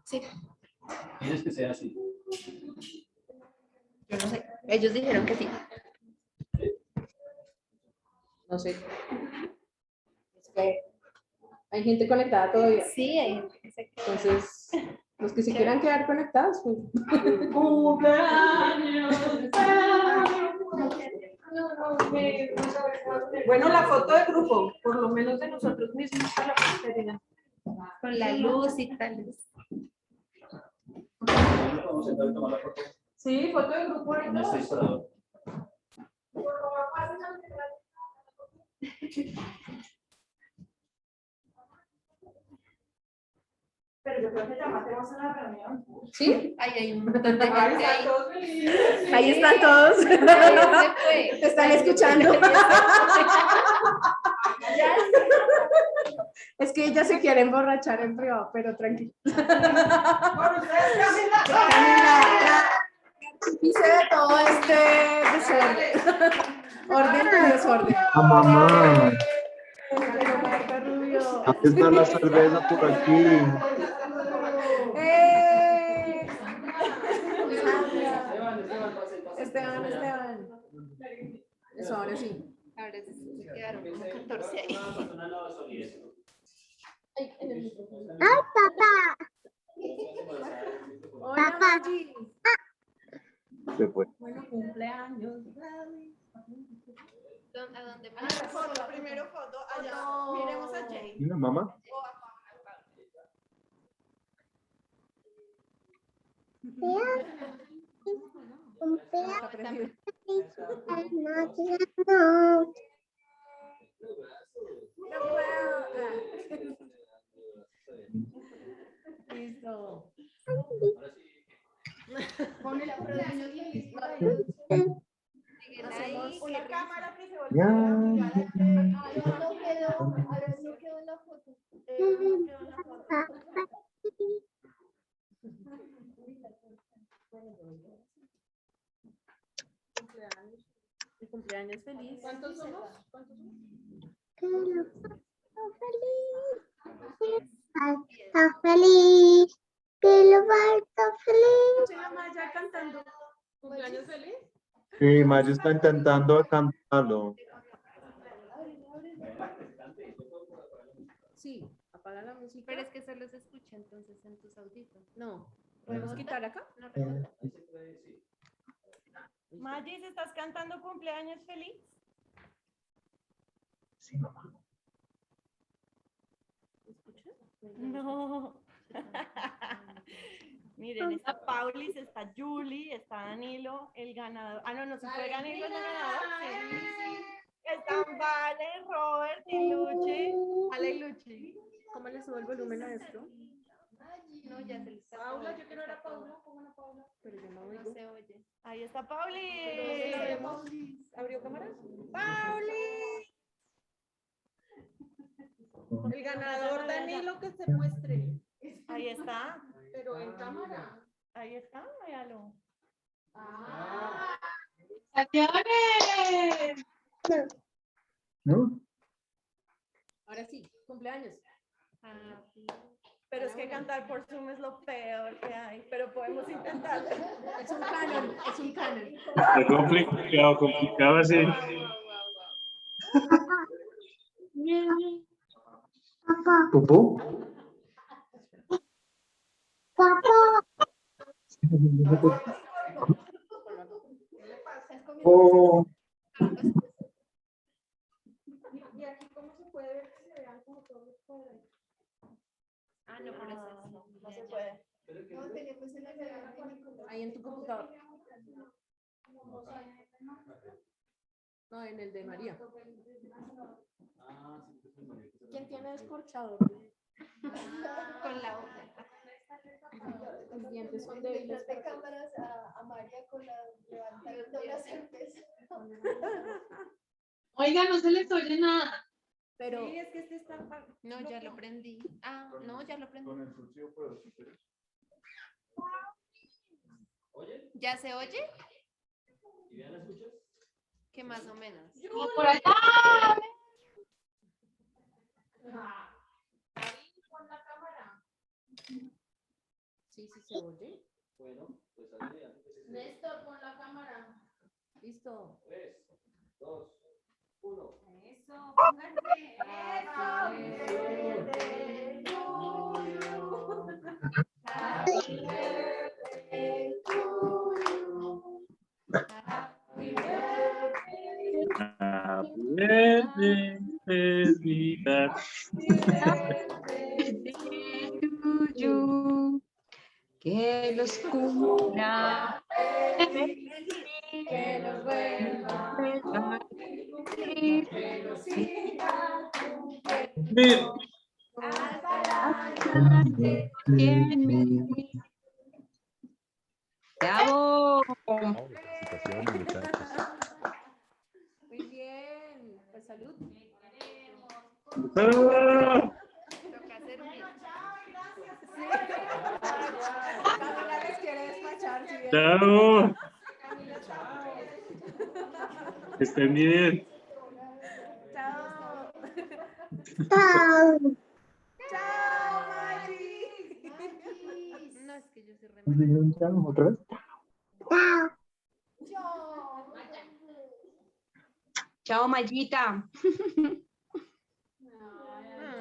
Sí, ¿Quieres que sea así? yo no sé. Ellos dijeron que sí. No sé. Es que hay gente conectada todavía. Sí, hay gente que se queda. Entonces, los que se quieran quedar conectados, pues. Bueno, la foto de grupo, por lo menos de nosotros mismos para la posteridad. Con la luz y tal. Vamos a intentar tomar la foto. Sí, foto de grupo ahorita. No estoy disparado. Pero yo creo que ya matemos en la reunión. ¿Sí? Ahí hay un montón de Ahí gente están ahí. todos felices. Ahí están todos. Ahí se fue. Te están escuchando. Es que ella se quiere emborrachar en privado, pero tranquilo. Hice de todo este desorden. Orden y desorden. Mamá, Pero Marta Rubio. aquí está la cerveza por aquí. ¡Eh! Esteban. Eso, ahora sí. Ahora sí se quedaron como 14 ahí. ¡Ay, papá! Hola, Maggi. Se fue. Bueno, cumpleaños. ¿A dónde me Foto, primero foto. Allá. Miremos a Jane. Mira, mamá. Listo. Pone la producción y siguen ahí. Una cámara que se Ya. No quedó en la foto. Mi cumpleaños feliz. ¿Cuántos somos? Está feliz, que lo va a estar feliz. Se llama ya cantando. ¿Cumpleaños feliz? Sí, Mayo está intentando cantarlo. Sí, apaga la música. Pero es que solo se escucha entonces en tus audífonos. No. ¿Podemos quitar acá? Magis, ¿estás cantando cumpleaños feliz? Sí, mamá. No. Miren, está Paulis, está Julie, está Danilo, el ganador. Ah, no, no se fue Danilo, el ganador. Sí. Están Vale, Robert y Luchi. Ale y Luchi. ¿Cómo le subo el volumen a esto? No, ya se le está. Paula, yo quiero ver a Paula. Pongan a Paula. Pero yo no No oigo. se oye. Ahí está Pauli. ¿Abrió cámara? ¡Pauli! El ganador Danilo que se muestre. Ahí está. Pero en cámara. Ahí está, míralo. ¿No? Ahora sí, cumpleaños. Pero es que cantar por Zoom es lo peor que hay, pero podemos intentar. Es un canon, es un canon. Es complicado así. ¿Popó? Oh. Y aquí cómo se puede ver que se vean como todos los cuadros. Ah, no, por eso No se puede. Ahí en tu computador. No, en el de María. ¿Quién tiene descorchador? Con la otra. Los dientes son débiles. De cámaras a María con la levantando las artes. Oiga, no se les oye nada. Pero Sí, es que este está... No, ya lo prendí. Ah, no, ya lo prendí. Con el sucio puedo, si quieres. ¿Oye? ¿Ya se oye? ¿Y ya la escuchas? Que más o menos. Por allá. sí, sí se oye. Bueno, pues hazle antes de que se... Néstor, pon la cámara. Listo. 3, 2, 1. Eso, pónganse. Que los cumpla. Que los vuelva. Que los siga. ¡Bravo! Felicitaciones, muchachos. Muy bien. Pues salud. ¡Ah! Toca servir. Camila les quiere despachar. ¿Sí ven? ¡Chao! Camila, chao. Que estén bien. Chao. Chao. Chao, Maggi. No, es que yo soy re mala. ¿Otra vez? Chao. Chao, Mayita.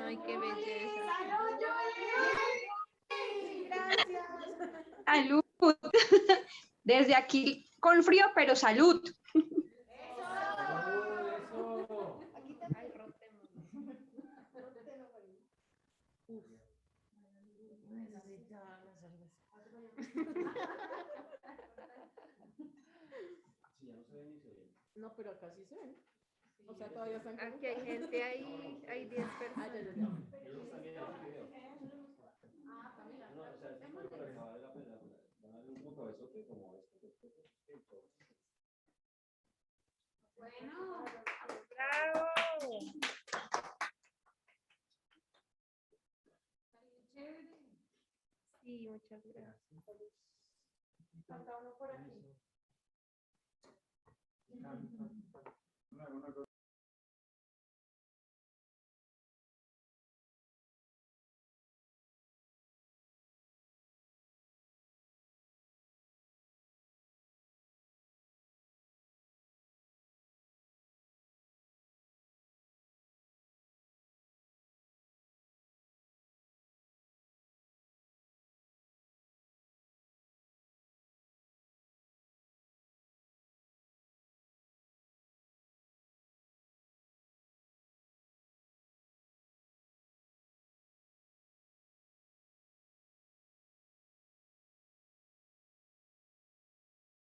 Ay, qué belleza. Gracias. Salud. Desde aquí con frío, pero salud. Ay, rotemos. No, pero acá sí se ven. O sea, todavía están. Aquí hay gente, hay 10 personas. Ellos también hacen video. No, o sea, sí, pero para que vale la pena. Van a darle un cabezote como este. Bueno, ¡Bravo! Sí, muchas gracias. Falta uno por aquí.